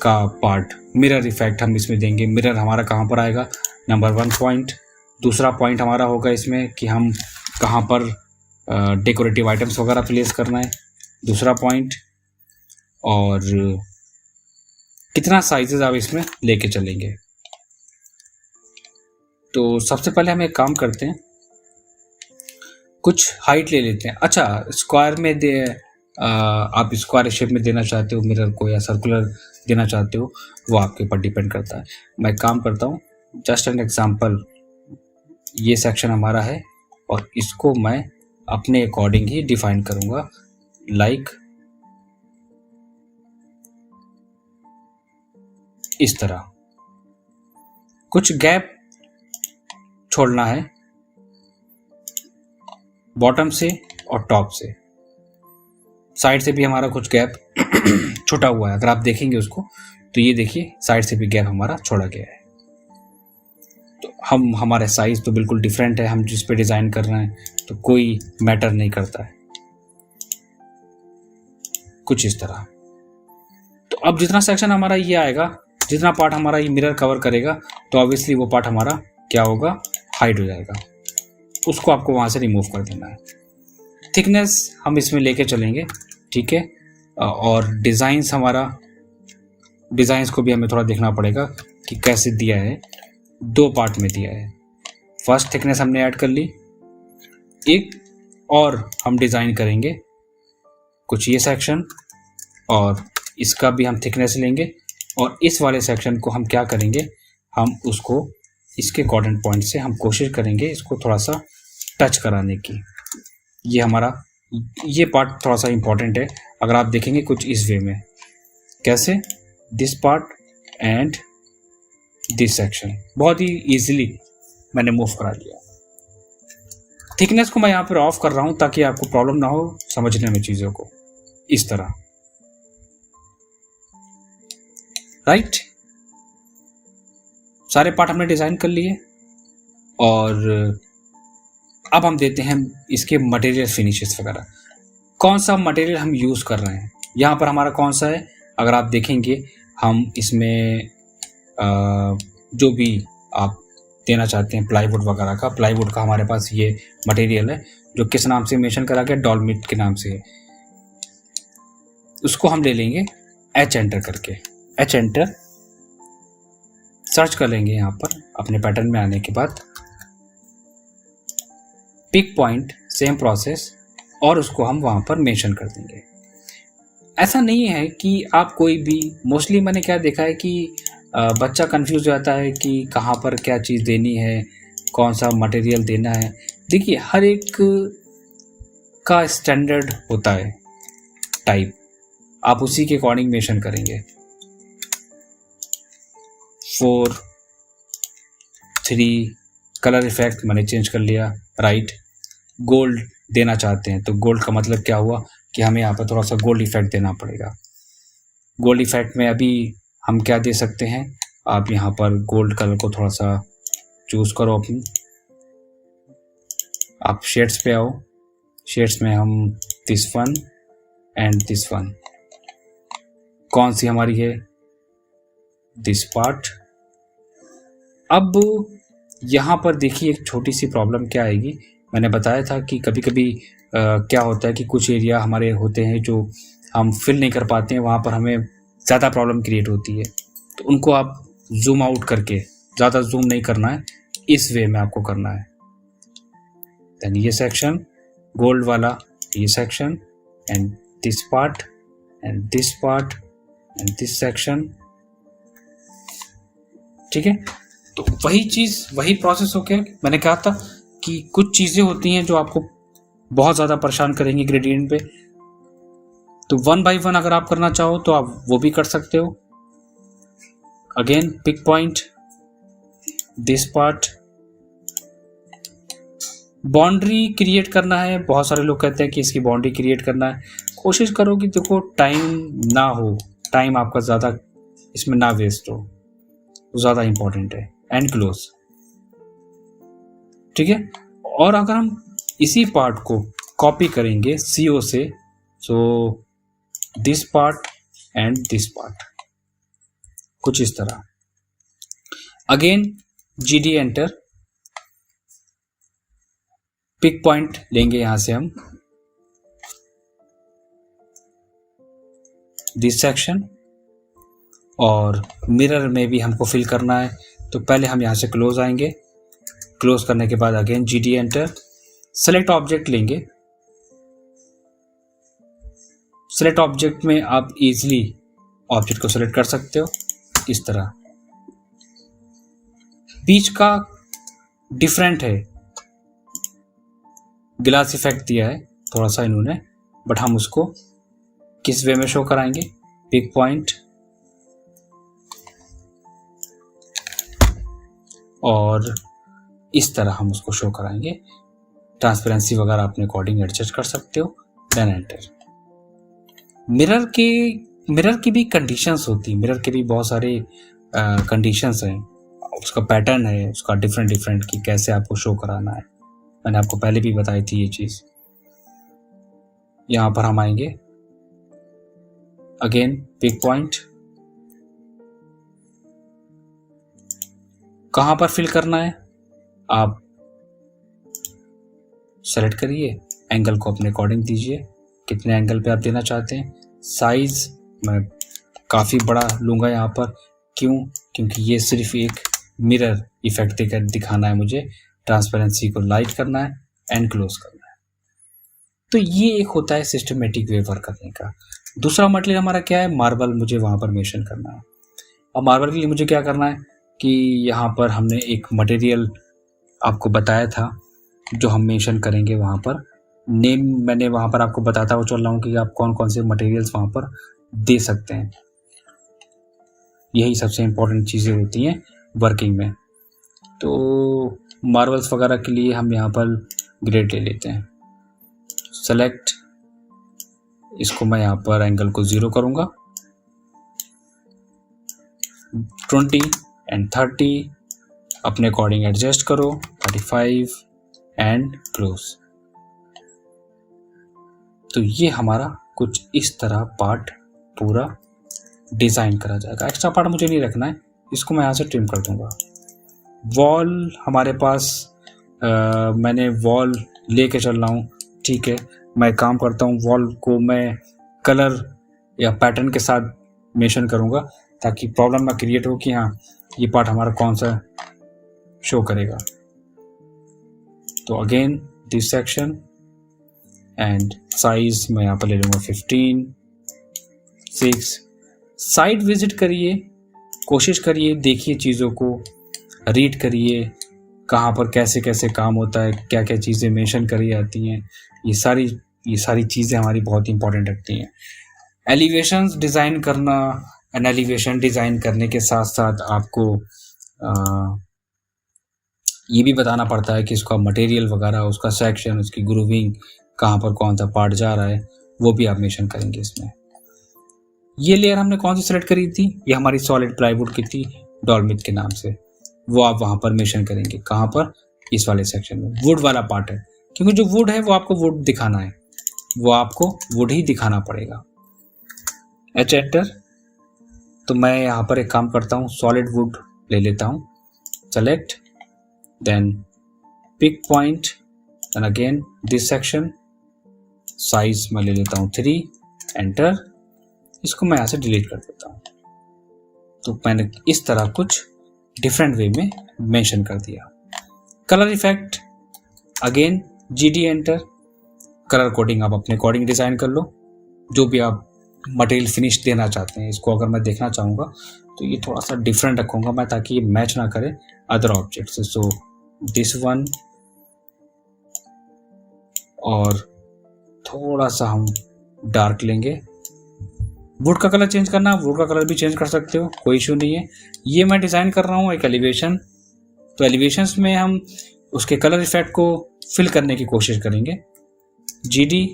का पार्ट, मिरर इफेक्ट हम इसमें देंगे। मिरर हमारा कहाँ पर आएगा? Number 1 point. दूसरा पॉइंट हमारा होगा इसमें कि हम कहाँ पर डेकोरेटिव आइटम्स वगैरह प्लेस करना है, दूसरा पॉइंट। और कितना साइजेस आप इसमें लेके चलेंगे। तो सबसे पहले हम एक काम करते हैं, कुछ हाइट ले लेते हैं। अच्छा, स्क्वायर में आप स्क्वायर शेप में देना चाहते हो मिरर को या सर्कुलर देना चाहते हो, वो आपके ऊपर डिपेंड करता है। मैं काम करता हूँ, जस्ट एन एग्जांपल, ये सेक्शन हमारा है और इसको मैं अपने अकॉर्डिंग ही डिफाइन करूँगा, लाइक इस तरह। कुछ गैप छोड़ना है बॉटम से और टॉप से, साइड से भी हमारा कुछ गैप छूटा हुआ है। अगर आप देखेंगे उसको तो ये देखिए साइड से भी गैप हमारा छोड़ा गया है। तो हमारे साइज तो बिल्कुल डिफरेंट है, हम जिस पे डिज़ाइन कर रहे हैं, तो कोई मैटर नहीं करता है। कुछ इस तरह। तो अब जितना सेक्शन हमारा ये आएगा, जितना पार्ट हमारा ये मिरर कवर करेगा, तो ऑब्वियसली वो पार्ट हमारा क्या होगा? हाइड हो जाएगा। उसको आपको वहाँ से रिमूव कर देना है। थिकनेस हम इसमें लेके चलेंगे, ठीक है। और डिज़ाइंस को भी हमें थोड़ा देखना पड़ेगा कि कैसे दिया है। 2 पार्ट में दिया है। फर्स्ट थिकनेस हमने ऐड कर ली, एक और हम डिज़ाइन करेंगे कुछ ये सेक्शन, और इसका भी हम थिकनेस लेंगे और इस वाले सेक्शन को हम क्या करेंगे, हम उसको इसके कॉर्डिनेट पॉइंट से हम कोशिश करेंगे इसको थोड़ा सा टच कराने की। ये हमारा ये पार्ट थोड़ा सा इम्पॉर्टेंट है। अगर आप देखेंगे कुछ इस वे में, कैसे, this part and this section, बहुत ही इजीली मैंने मूव करा दिया। थिकनेस को मैं यहाँ पर ऑफ कर रहा हूँ ताकि आपको प्रॉब्लम ना हो समझने में चीज़ों को। इस तरह, राइट। सारे पार्ट हमने डिज़ाइन कर लिए और अब हम देते हैं इसके मटेरियल फिनिशेस वगैरह। कौन सा मटेरियल हम यूज़ कर रहे हैं यहाँ पर हमारा कौन सा है? अगर आप देखेंगे हम इसमें जो भी आप देना चाहते हैं प्लाईवुड वगैरह का, प्लाईवुड का हमारे पास ये मटेरियल है जो किस नाम से मेंशन करा गया? डॉलमिट के नाम से है। उसको हम ले लेंगे एच एंटर करके, एच एंटर सर्च कर लेंगे यहाँ पर अपने पैटर्न में आने के बाद, पिक पॉइंट, सेम प्रोसेस, और उसको हम वहाँ पर मेंशन कर देंगे। ऐसा नहीं है कि आप कोई भी, मोस्टली मैंने क्या देखा है कि बच्चा कंफ्यूज हो जाता है कि कहाँ पर क्या चीज़ देनी है, कौन सा मटेरियल देना है। देखिए हर एक का स्टैंडर्ड होता है टाइप, आप उसी के अकॉर्डिंग मेंशन करेंगे। 4, 3 कलर इफेक्ट मैंने चेंज कर लिया, राइट। गोल्ड देना चाहते हैं तो गोल्ड का मतलब क्या हुआ कि हमें यहाँ पर थोड़ा सा गोल्ड इफेक्ट देना पड़ेगा। गोल्ड इफेक्ट में अभी हम क्या दे सकते हैं? आप यहाँ पर गोल्ड कलर को थोड़ा सा चूज करो अपनी, आप शेड्स पे आओ, शेड्स में हम this one and this one, कौन सी हमारी है? This part. अब यहाँ पर देखिए एक छोटी सी प्रॉब्लम क्या आएगी। मैंने बताया था कि कभी कभी क्या होता है कि कुछ एरिया हमारे होते हैं जो हम फिल नहीं कर पाते हैं, वहाँ पर हमें ज़्यादा प्रॉब्लम क्रिएट होती है। तो उनको आप जूम आउट करके, ज़्यादा जूम नहीं करना है, इस वे में आपको करना है। देन ये सेक्शन गोल्ड वाला, ये section and this part and this part and this section, ठीक है। तो वही चीज़, वही प्रोसेस हो गया। मैंने कहा था कि कुछ चीज़ें होती हैं जो आपको बहुत ज़्यादा परेशान करेंगे ग्रेडियंट पे। तो 1 by 1 अगर आप करना चाहो तो आप वो भी कर सकते हो। Again pick point this part, boundary create करना है। बहुत सारे लोग कहते हैं कि इसकी बाउंड्री क्रिएट करना है। कोशिश करो कि देखो टाइम ना हो, टाइम आपका ज़्यादा इसमें ना वेस्ट हो, ज़्यादा इंपॉर्टेंट है। एंड क्लोज, ठीक है। और अगर हम इसी पार्ट को कॉपी करेंगे CO से, so this part and this part, कुछ इस तरह। Again GD enter, pick point लेंगे यहां से हम दिस सेक्शन, और मिरर में भी हमको फिल करना है। तो पहले हम यहां से क्लोज आएंगे, क्लोज करने के बाद again GD enter, select object लेंगे। सेलेक्ट ऑब्जेक्ट में आप इजीली ऑब्जेक्ट को सेलेक्ट कर सकते हो इस तरह। बीच का डिफरेंट है, ग्लास इफेक्ट दिया है थोड़ा सा इन्होंने, बट हम उसको किस वे में शो कराएंगे, पिक पॉइंट और इस तरह हम उसको शो कराएंगे। ट्रांसपेरेंसी वगैरह अपने अकॉर्डिंग एडजस्ट कर सकते हो। Then enter. मिरर की भी कंडीशंस होती है, मिरर के भी बहुत सारे कंडीशंस हैं, उसका पैटर्न है, उसका डिफरेंट कि कैसे आपको शो कराना है। मैंने आपको पहले भी बताई थी ये चीज। यहां पर हम आएंगे, अगेन पिक पॉइंट, कहां पर फिल करना है आप सेलेक्ट करिए, एंगल को अपने अकॉर्डिंग दीजिए, कितने एंगल पे आप देना चाहते हैं। साइज मैं काफ़ी बड़ा लूँगा यहाँ पर, क्यों? क्योंकि ये सिर्फ एक मिरर इफेक्ट देकर दिखाना है मुझे, ट्रांसपेरेंसी को लाइट करना है एंड क्लोज करना है। तो ये एक होता है सिस्टमेटिक वे वर्क करने का। दूसरा मटेरियल हमारा क्या है, मार्बल मुझे वहाँ पर मेंशन करना है। और मार्बल के लिए मुझे क्या करना है कि यहाँ पर हमने एक मटेरियल आपको बताया था जो हम मेंशन करेंगे वहाँ पर। नेम मैंने वहाँ पर आपको बताता हुआ चल रहा हूँ कि आप कौन कौन से मटेरियल्स वहाँ पर दे सकते हैं। यही सबसे इम्पोर्टेंट चीज़ें होती हैं वर्किंग में। तो मार्बल्स वगैरह के लिए हम यहाँ पर ग्रेड ले लेते हैं। सेलेक्ट, इसको मैं यहाँ पर एंगल को 0 करूँगा, 20 एंड 30 अपने अकॉर्डिंग एडजस्ट करो, 35 एंड क्लोज। तो ये हमारा कुछ इस तरह पार्ट पूरा डिज़ाइन करा जाएगा। एक्स्ट्रा पार्ट मुझे नहीं रखना है, इसको मैं यहाँ से ट्रिम कर दूंगा। वॉल हमारे पास मैंने वॉल लेके चल रहा हूँ, ठीक है। मैं काम करता हूँ, वॉल को मैं कलर या पैटर्न के साथ मेंशन करूँगा ताकि प्रॉब्लम ना क्रिएट हो कि हाँ ये पार्ट हमारा कौन सा शो करेगा। तो again this section and size मैं यहाँ पर ले लूँगा 15, 6। साइट विजिट करिए, कोशिश करिए, देखिए चीज़ों को, रीड करिए, कहाँ पर कैसे कैसे काम होता है, क्या क्या चीज़ें मेंशन करी जाती हैं। ये सारी चीज़ें हमारी बहुत इंपॉर्टेंट रखती हैं। एलिवेशंस डिज़ाइन करना, एंड एलिवेशन डिज़ाइन करने के साथ साथ आपको ये भी बताना पड़ता है कि इसका मटेरियल वगैरह, उसका सेक्शन, उसकी ग्रूविंग, कहाँ पर कौन सा पार्ट जा रहा है, वो भी आप मेंशन करेंगे इसमें। ये लेयर हमने कौन सी सेलेक्ट करी थी, ये हमारी सॉलिड प्लाईवुड की थी डॉलमिथ के नाम से, वो आप वहाँ पर मेंशन करेंगे। कहाँ पर, इस वाले सेक्शन में। वुड वाला पार्ट है, क्योंकि जो वुड है वो आपको वुड दिखाना है, वो आपको वुड ही दिखाना पड़ेगा। H enter. तो मैं यहाँ पर एक काम करता हूँ, सॉलिड वुड ले लेता हूँ, select, then pick point, then again this section, size मैं ले लेता हूँ 3, एंटर। इसको मैं यहाँ से डिलीट कर देता हूँ। तो मैंने इस तरह कुछ डिफरेंट वे में मेंशन कर दिया। Colour effect, again GD enter. Colour coding आप अपने अकॉर्डिंग डिज़ाइन कर लो, जो भी आप मटेरियल फिनिश देना चाहते हैं। इसको अगर मैं देखना चाहूँगा तो ये थोड़ा सा डिफरेंट रखूँगा मैं, ताकि ये मैच ना करे अदर ऑब्जेक्ट से। सो दिस वन, और थोड़ा सा हम डार्क लेंगे। वुड का कलर चेंज करना, वुड का कलर भी चेंज कर सकते हो, कोई इशू नहीं है। ये मैं डिज़ाइन कर रहा हूँ एक एलिवेशन, तो एलिवेशंस में हम उसके कलर इफेक्ट को फिल करने की कोशिश करेंगे। GD,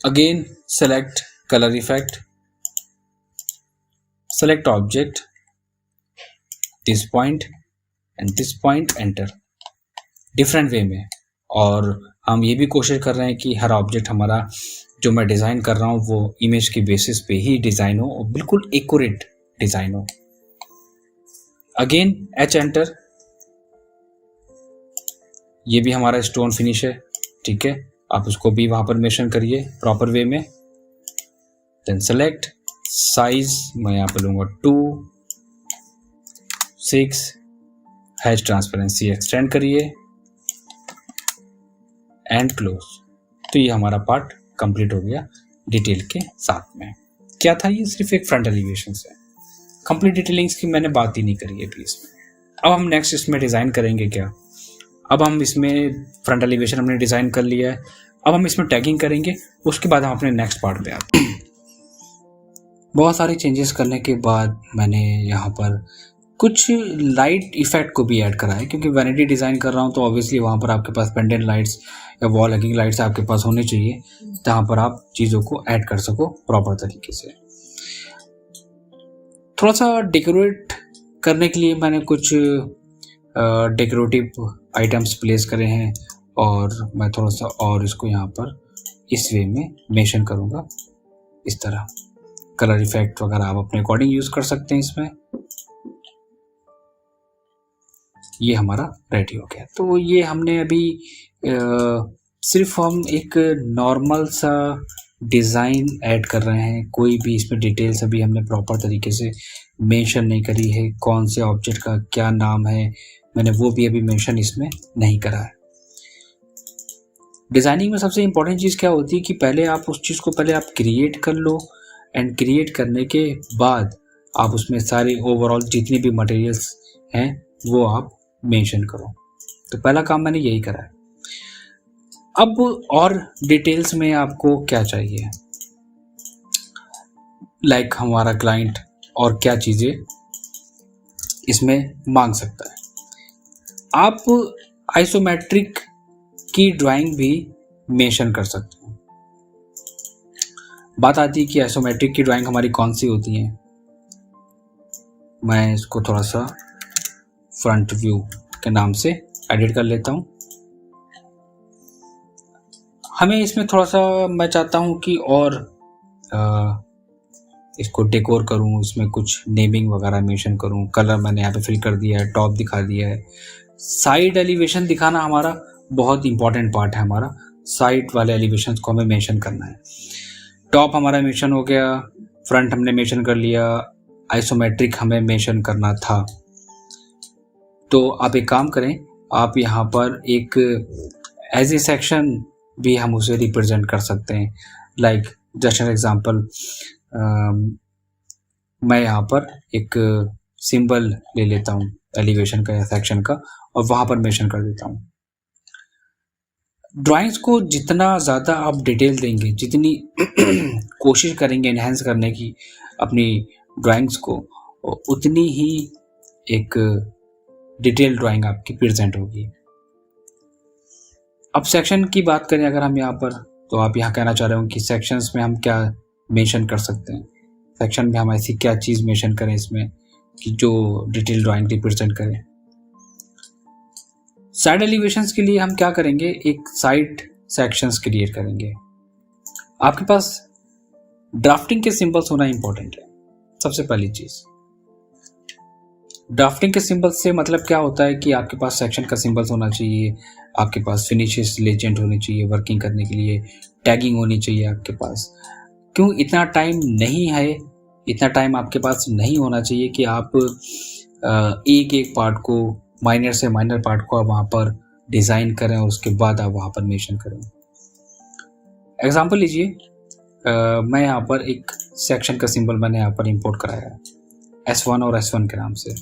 again select colour effect, select object, this point and this point, enter, different way में। और हम ये भी कोशिश कर रहे हैं कि हर ऑब्जेक्ट हमारा जो मैं डिज़ाइन कर रहा हूँ वो इमेज के बेसिस पे ही डिज़ाइन हो और बिल्कुल एक्यूरेट डिज़ाइन हो। Again H, enter. ये भी हमारा स्टोन फिनिश है, ठीक है, आप उसको भी वहाँ पर मेंशन करिए प्रॉपर वे में। देन सेलेक्ट साइज, मैं यहाँ पर लूँगा 2, 6, हैच ट्रांसपेरेंसी एक्सटेंड करिए एंड क्लोज। तो ये हमारा पार्ट कंप्लीट हो गया डिटेल के साथ में। क्या था ये? सिर्फ एक फ्रंट एलिवेशन है, कंप्लीट डिटेलिंग्स की मैंने बात ही नहीं करी है अभी इसमें। अब हम नेक्स्ट इसमें डिज़ाइन करेंगे क्या? अब हम इसमें फ्रंट एलिवेशन हमने डिज़ाइन कर लिया है, अब हम इसमें टैगिंग करेंगे, उसके बाद हम अपने नेक्स्ट पार्ट पे आते हैं। बहुत सारे चेंजेस करने के बाद मैंने यहाँ पर कुछ लाइट इफेक्ट को भी ऐड करा है, क्योंकि वैनिटी डिज़ाइन कर रहा हूँ तो ऑब्वियसली वहाँ पर आपके पास पेंडेंट लाइट्स या वॉल हैंगिंग लाइट्स आपके पास होनी चाहिए, जहाँ पर आप चीज़ों को ऐड कर सको प्रॉपर तरीके से। थोड़ा सा डेकोरेट करने के लिए मैंने कुछ डेकोरेटिव आइटम्स प्लेस करे हैं, और मैं थोड़ा सा और इसको यहाँ पर इस वे में मेंशन करूँगा। इस तरह कलर इफेक्ट वगैरह आप अपने अकॉर्डिंग यूज़ कर सकते हैं इसमें। ये हमारा रेडी हो गया। तो ये हमने अभी सिर्फ हम एक नॉर्मल सा डिज़ाइन ऐड कर रहे हैं, कोई भी इसमें डिटेल्स अभी हमने प्रॉपर तरीके से मेंशन नहीं करी है। कौन से ऑब्जेक्ट का क्या नाम है मैंने वो भी अभी मेंशन इसमें नहीं करा है। डिज़ाइनिंग में सबसे इम्पोर्टेंट चीज़ क्या होती है कि पहले आप उस चीज़ को पहले आप क्रिएट कर लो, एंड क्रिएट करने के बाद आप उसमें सारे ओवरऑल जितने भी मटेरियल्स हैं वो आप मेंशन करो। तो पहला काम मैंने यही करा है। अब और डिटेल्स में आपको क्या चाहिए, लाइक हमारा क्लाइंट और क्या चीज़ें इसमें मांग सकता है। आप आइसोमेट्रिक की ड्राइंग भी मेंशन कर सकते हैं। बात आती है कि आइसोमेट्रिक की ड्राइंग हमारी कौन सी होती है। मैं इसको थोड़ा सा फ्रंट व्यू के नाम से एडिट कर लेता हूँ। हमें इसमें थोड़ा सा मैं चाहता हूँ कि और इसको डेकोर करूँ, इसमें कुछ नेमिंग वगैरह मेंशन करूँ। कलर मैंने यहाँ पे फिल कर दिया है, टॉप दिखा दिया है। साइड एलिवेशन दिखाना हमारा बहुत इंपॉर्टेंट पार्ट है। हमारा साइड वाले एलिवेशन को हमें मेंशन करना है। टॉप हमारा मेंशन हो गया, फ्रंट हमने मेंशन कर लिया, आइसोमेट्रिक हमें मेंशन करना था। तो आप एक काम करें, आप यहाँ पर एक एज ए सेक्शन भी हम उसे रिप्रेजेंट कर सकते हैं। लाइक जस्ट एन एग्जांपल, मैं यहाँ पर एक सिंबल ले लेता हूँ एलिवेशन का या सेक्शन का, और वहाँ पर मेंशन कर देता हूँ। ड्राइंग्स को जितना ज़्यादा आप डिटेल देंगे, जितनी कोशिश करेंगे एनहेंस करने की अपनी ड्राइंग्स को, उतनी ही एक डिटेल ड्राइंग आपकी प्रेजेंट होगी। अब सेक्शन की बात करें अगर हम यहाँ पर, तो आप यहाँ कहना चाह रहे हो कि सेक्शंस में हम क्या मेंशन कर सकते हैं। सेक्शन में हम ऐसी क्या चीज़ मेंशन करें इसमें कि जो डिटेल ड्राइंग रिप्रेजेंट करें। साइड एलिवेशंस के लिए हम क्या करेंगे, एक साइड सेक्शंस क्रिएट करेंगे। आपके पास ड्राफ्टिंग के सिंबल्स होना इंपॉर्टेंट है। सबसे पहली चीज़, ड्राफ्टिंग के सिंबल्स से मतलब क्या होता है कि आपके पास सेक्शन का सिंबल्स होना चाहिए, आपके पास फिनिशेस लेजेंड होने चाहिए वर्किंग करने के लिए, टैगिंग होनी चाहिए आपके पास। क्यों इतना टाइम नहीं है, इतना टाइम आपके पास नहीं होना चाहिए कि आप एक एक पार्ट को, माइनर से माइनर पार्ट को आप वहाँ पर डिज़ाइन करें और उसके बाद आप वहाँ पर मेंशन करें। एग्जांपल लीजिए, मैं यहाँ पर एक सेक्शन का सिंबल मैंने यहाँ पर इंपोर्ट कराया है S1 और S1 के नाम से।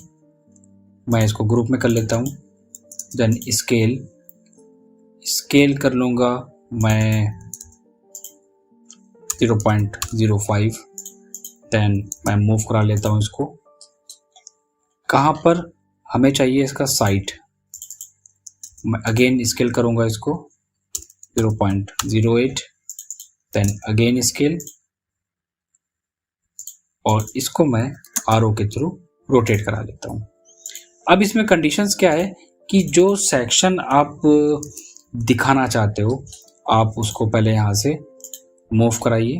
मैं इसको ग्रुप में कर लेता हूँ देन स्केल कर लूँगा मैं 0.05, देन मैं मूव करा लेता हूँ इसको। कहाँ पर हमें चाहिए इसका साइड, मैं अगेन स्केल करूँगा इसको 0.08, देन अगेन स्केल, और इसको मैं आरो के थ्रू रोटेट करा लेता हूँ। अब इसमें कंडीशंस क्या है कि जो सेक्शन आप दिखाना चाहते हो आप उसको पहले यहाँ से मूव कराइए,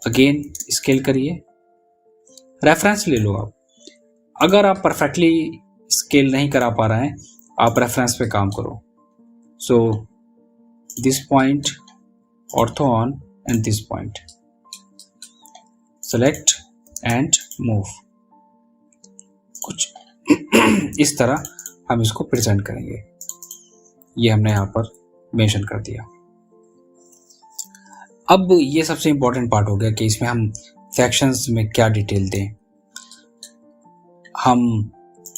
अगेन स्केल करिए, रेफरेंस ले लो आप। अगर आप परफेक्टली स्केल नहीं करा पा रहे हैं आप रेफरेंस पे काम करो। So this point ortho on and this point, select and move, कुछ इस तरह हम इसको प्रेजेंट करेंगे। ये हमने यहाँ पर मेंशन कर दिया। अब ये सबसे इम्पोर्टेंट पार्ट हो गया कि इसमें हम सेक्शंस में क्या डिटेल दें। हम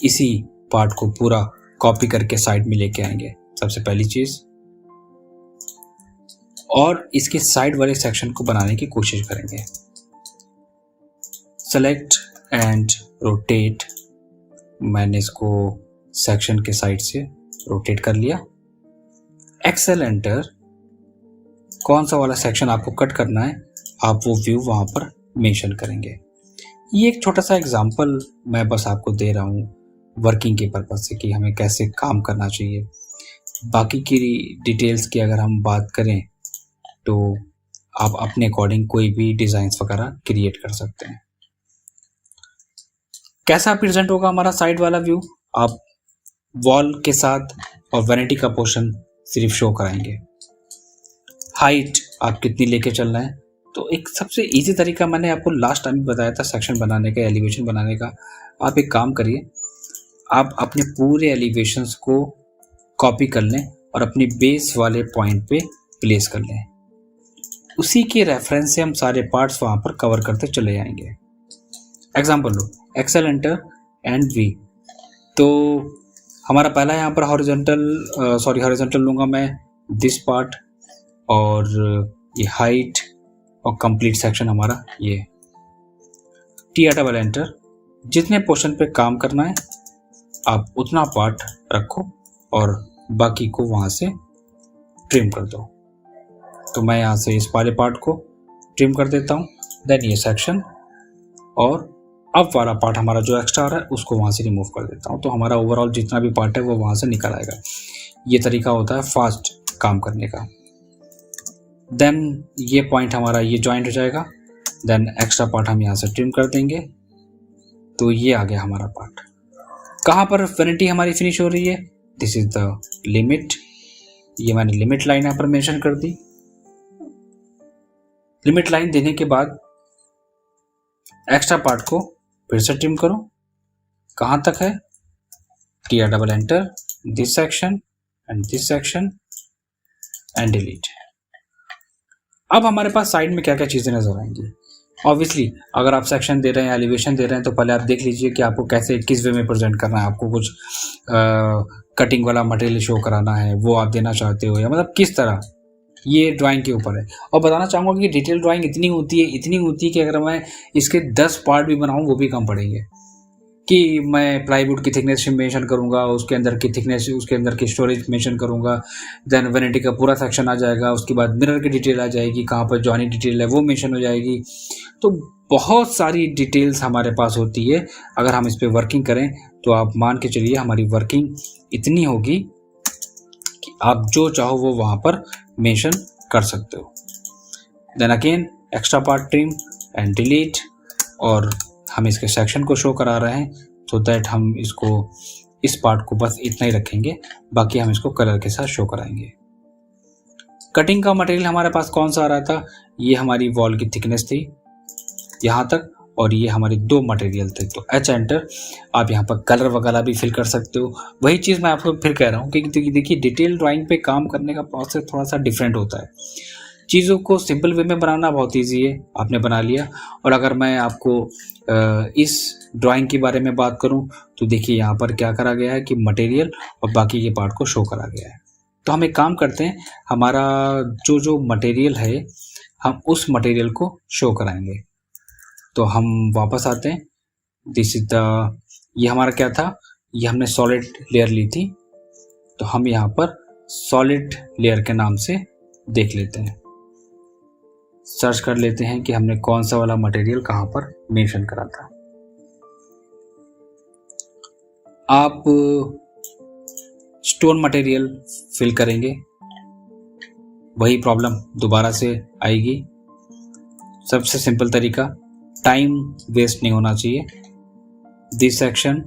इसी पार्ट को पूरा कॉपी करके साइड में लेके आएंगे सबसे पहली चीज, और इसके साइड वाले सेक्शन को बनाने की कोशिश करेंगे। सेलेक्ट एंड रोटेट, मैंने इसको सेक्शन के साइड से रोटेट कर लिया। एक्सेल एंटर, कौन सा वाला सेक्शन आपको कट करना है आप वो व्यू वहां पर मेंशन करेंगे। ये एक छोटा सा एग्जांपल मैं बस आपको दे रहा हूँ वर्किंग के पर्पज से कि हमें कैसे काम करना चाहिए। बाकी की डिटेल्स की अगर हम बात करें तो आप अपने अकॉर्डिंग कोई भी डिजाइन्स वगैरह क्रिएट कर सकते हैं। कैसा प्रेजेंट होगा हमारा साइड वाला व्यू, आप वॉल के साथ और वैनिटी का पोर्शन सिर्फ शो कराएंगे। हाइट आप कितनी लेके चल रहे हैं, तो एक सबसे इजी तरीका मैंने आपको लास्ट टाइम बताया था सेक्शन बनाने का, एलिवेशन बनाने का। आप एक काम करिए, आप अपने पूरे एलिवेशंस को कॉपी कर लें और अपने बेस वाले पॉइंट पे प्लेस कर लें। उसी के रेफरेंस से हम सारे पार्ट्स वहां पर कवर करते चले जाएंगे। एग्जाम्पल लो, एक्सेल एंटर एंड वी, तो हमारा पहला यहाँ पर हॉरिजॉन्टल लूँगा मैं दिस पार्ट, और ये हाइट और कंप्लीट सेक्शन हमारा ये। टी डबल एंटर, जितने पोर्शन पे काम करना है आप उतना पार्ट रखो और बाकी को वहाँ से ट्रिम कर दो। तो मैं यहाँ से इस वाले पार्ट को ट्रिम कर देता हूँ, देन ये सेक्शन और अब वाला पार्ट हमारा जो एक्स्ट्रा आ रहा है उसको वहाँ से रिमूव कर देता हूँ। तो हमारा ओवरऑल जितना भी पार्ट है वो वहाँ से निकल आएगा। ये तरीका होता है फास्ट काम करने का। देन ये पॉइंट हमारा ये जॉइंट हो जाएगा, देन एक्स्ट्रा पार्ट हम यहाँ से ट्रिम कर देंगे। तो ये आ गया हमारा पार्ट। कहाँ पर वैनिटी हमारी फिनिश हो रही है, दिस इज द लिमिट। ये मैंने लिमिट लाइन यहाँ पर मेंशन कर दी। लिमिट लाइन देने के बाद एक्स्ट्रा पार्ट को फिर से ट्रिम करो। कहाँ तक है, T double enter, this section and delete. अब हमारे पास साइड में क्या क्या चीजें नजर आएंगी। ऑब्वियसली अगर आप सेक्शन दे रहे हैं, एलिवेशन दे रहे हैं, तो पहले आप देख लीजिए कि आपको कैसे किस वे में प्रेजेंट करना है। आपको कुछ कटिंग वाला मटेरियल शो कराना है वो आप देना चाहते हो, या मतलब किस तरह, ये ड्राइंग के ऊपर है। और बताना चाहूँगा कि डिटेल ड्राइंग इतनी होती है कि अगर मैं इसके 10 पार्ट भी बनाऊँ वो भी कम पड़ेंगे। कि मैं प्लाईवुड की थिकनेस मेंशन करूंगा, उसके अंदर की थिकनेस, उसके अंदर की स्टोरेज मेंशन करूंगा, देन वैनिटी का पूरा सेक्शन आ जाएगा, उसके बाद मिरर की डिटेल आ जाएगी, कहाँ पर जॉइनी डिटेल है वो मेंशन हो जाएगी। तो बहुत सारी डिटेल्स हमारे पास होती है। अगर हम इस पर वर्किंग करें तो आप मान के चलिए हमारी वर्किंग इतनी होगी कि आप जो चाहो वो वहाँ पर मेंशन कर सकते हो। Then again extra part trim and delete, और हम इसके सेक्शन को शो करा रहे हैं तो दैट हम इसको इस पार्ट को बस इतना ही रखेंगे, बाकी हम इसको कलर के साथ शो कराएंगे। कटिंग का मटेरियल हमारे पास कौन सा आ रहा था, ये हमारी वॉल की थिकनेस थी यहाँ तक, और ये हमारी 2 मटेरियल थे। तो एच एंटर, आप यहाँ पर कलर वगैरह भी फिल कर सकते हो। वही चीज़ मैं आपको फिर कह रहा हूँ कि देखिए डिटेल ड्राइंग पे काम करने का प्रोसेस थोड़ा सा डिफरेंट होता है। चीज़ों को सिंपल वे में बनाना बहुत ईजी है, आपने बना लिया। और अगर मैं आपको इस ड्राइंग के बारे में बात करूं तो देखिए यहाँ पर क्या करा गया है कि मटेरियल और बाकी के पार्ट को शो करा गया है। तो हम एक काम करते हैं, हमारा जो जो मटेरियल है हम उस मटेरियल को शो कराएंगे। तो हम वापस आते हैं, दिस इज द, ये हमारा क्या था, ये हमने सॉलिड लेयर ली थी, तो हम यहाँ पर सॉलिड लेयर के नाम से देख लेते हैं, सर्च कर लेते हैं कि हमने कौन सा वाला मटेरियल कहाँ पर मेंशन करा था। आप स्टोन मटेरियल फिल करेंगे, वही प्रॉब्लम दोबारा से आएगी। सबसे सिंपल तरीका, टाइम वेस्ट नहीं होना चाहिए, दिस सेक्शन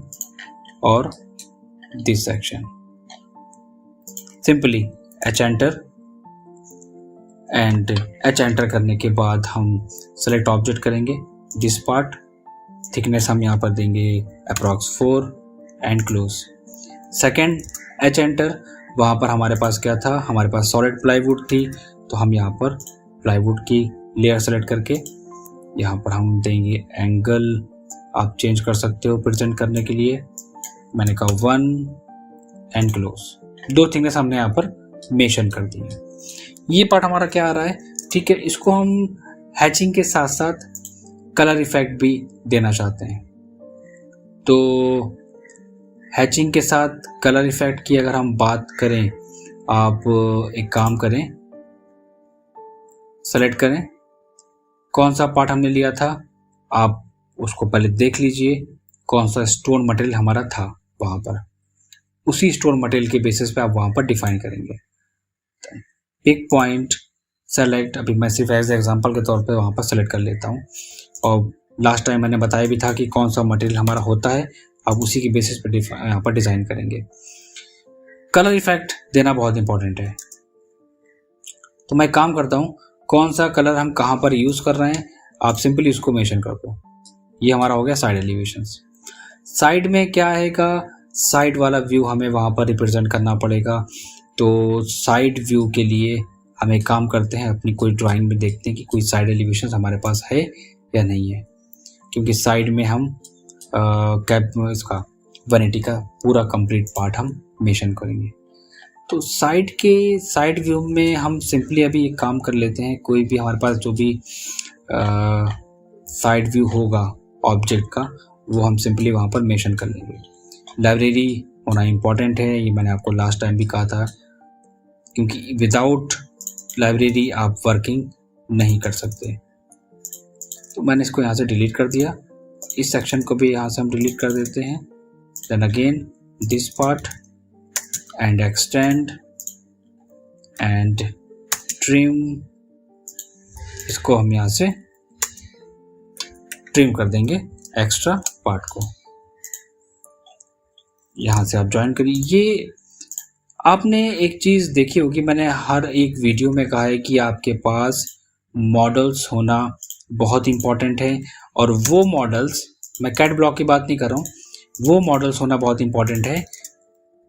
और this section, simply H enter, and H enter करने के बाद हम सेलेक्ट ऑब्जेक्ट करेंगे, दिस पार्ट, थिकनेस हम यहाँ पर देंगे approx 4 and close. Second H enter, वहाँ पर हमारे पास क्या था, हमारे पास सॉलिड प्लाईवुड थी, तो हम यहाँ पर प्लाईवुड की लेयर सेलेक्ट करके यहाँ पर हम देंगे एंगल, आप चेंज कर सकते हो प्रेजेंट करने के लिए, मैंने कहा 1 एंड क्लोज। 2 थिकनेस हमने यहाँ पर मेंशन कर दी है। ये पार्ट हमारा क्या आ रहा है, ठीक है, इसको हम हैचिंग के साथ साथ कलर इफेक्ट भी देना चाहते हैं। तो हैचिंग के साथ कलर इफेक्ट की अगर हम बात करें, आप एक काम करें, सेलेक्ट करें कौन सा पार्ट हमने लिया था, आप उसको पहले देख लीजिए कौन सा स्टोन मटेरियल हमारा था वहाँ पर, उसी स्टोन मटेरियल के बेसिस पे आप वहाँ पर डिफाइन करेंगे। पिक पॉइंट सेलेक्ट, अभी मैं सिर्फ एज एग्जांपल के तौर पे वहाँ पर सेलेक्ट कर लेता हूँ, और लास्ट टाइम मैंने बताया भी था कि कौन सा मटेरियल हमारा होता है, आप उसी के बेसिस पे यहाँ पर डिज़ाइन करेंगे। कलर इफेक्ट देना बहुत इंपॉर्टेंट है, तो मैं काम करता हूँ, कौन सा कलर हम कहाँ पर यूज़ कर रहे हैं आप सिंपली उसको मेंशन कर दो। ये हमारा हो गया साइड एलिवेशंस। साइड में क्या आएगा, साइड वाला व्यू हमें वहाँ पर रिप्रेजेंट करना पड़ेगा। तो साइड व्यू के लिए हम एक काम करते हैं, अपनी कोई ड्राइंग में देखते हैं कि कोई साइड एलिवेशन हमारे पास है या नहीं है, क्योंकि साइड में हम कैप इसका वैनिटी का पूरा कंप्लीट पार्ट हम मेंशन करेंगे। तो साइड व्यू में हम सिंपली अभी एक काम कर लेते हैं, कोई भी हमारे पास जो भी साइड व्यू होगा ऑब्जेक्ट का, वो हम सिंपली वहाँ पर मेंशन कर लेंगे। लाइब्रेरी होना इम्पॉर्टेंट है, ये मैंने आपको लास्ट टाइम भी कहा था, क्योंकि विदाउट लाइब्रेरी आप वर्किंग नहीं कर सकते। तो मैंने इसको यहाँ से डिलीट कर दिया, इस सेक्शन को भी यहाँ से हम डिलीट कर देते हैं। Then again this part and extend and trim, इसको हम यहाँ से ट्रिम कर देंगे एक्स्ट्रा पार्ट को, यहाँ से आप ज्वाइन करिए। ये आपने एक चीज़ देखी होगी, मैंने हर एक वीडियो में कहा है कि आपके पास मॉडल्स होना बहुत इम्पॉर्टेंट है, और वो मॉडल्स, मैं कैट ब्लॉक की बात नहीं कर रहा हूँ, वो मॉडल्स होना बहुत इम्पॉर्टेंट है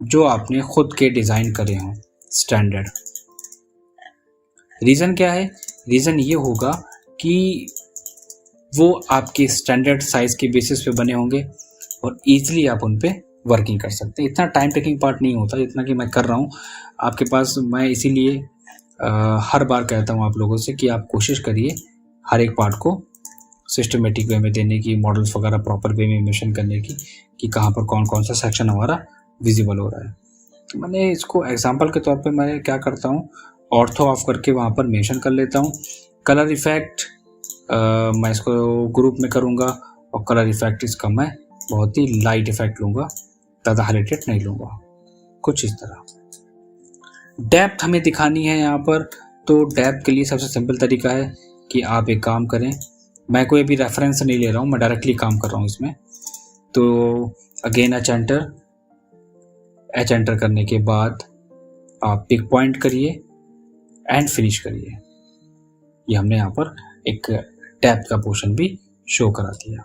जो आपने खुद के डिज़ाइन करे हों स्टैंडर्ड। रीज़न क्या है, रीज़न ये होगा कि वो आपके स्टैंडर्ड साइज़ के बेसिस पे बने होंगे और ईजिली आप उन पे वर्किंग कर सकते हैं। इतना टाइम टेकिंग पार्ट नहीं होता जितना कि मैं कर रहा हूँ आपके पास। मैं इसीलिए हर बार कहता हूँ आप लोगों से कि आप कोशिश करिए हर एक पार्ट को सिस्टमेटिक वे में देने की, मॉडल्स वगैरह प्रॉपर वे में मेंशन करने की कि कहाँ पर कौन कौन सा सेक्शन हमारा विजिबल हो रहा है। तो मैंने इसको एग्जांपल के तौर पे मैं क्या करता हूँ, ऑर्थो ऑफ करके वहाँ पर मेंशन कर लेता हूँ। कलर इफेक्ट मैं इसको ग्रुप में करूँगा, और कलर इफेक्ट इसका मैं बहुत ही लाइट इफेक्ट लूँगा, ज़्यादा हाईलाइटेड नहीं लूँगा, कुछ इस तरह। डेप्थ हमें दिखानी है यहाँ पर, तो डेप्थ के लिए सबसे सिंपल तरीका है कि आप एक काम करें, मैं कोई अभी रेफरेंस नहीं ले रहा हूँ, मैं डायरेक्टली काम कर रहा हूँ इसमें। तो अगेन एच एंटर करने के बाद आप पिक पॉइंट करिए एंड फिनिश करिए। ये हमने यहाँ पर एक डेप्थ का पोर्शन भी शो करा दिया।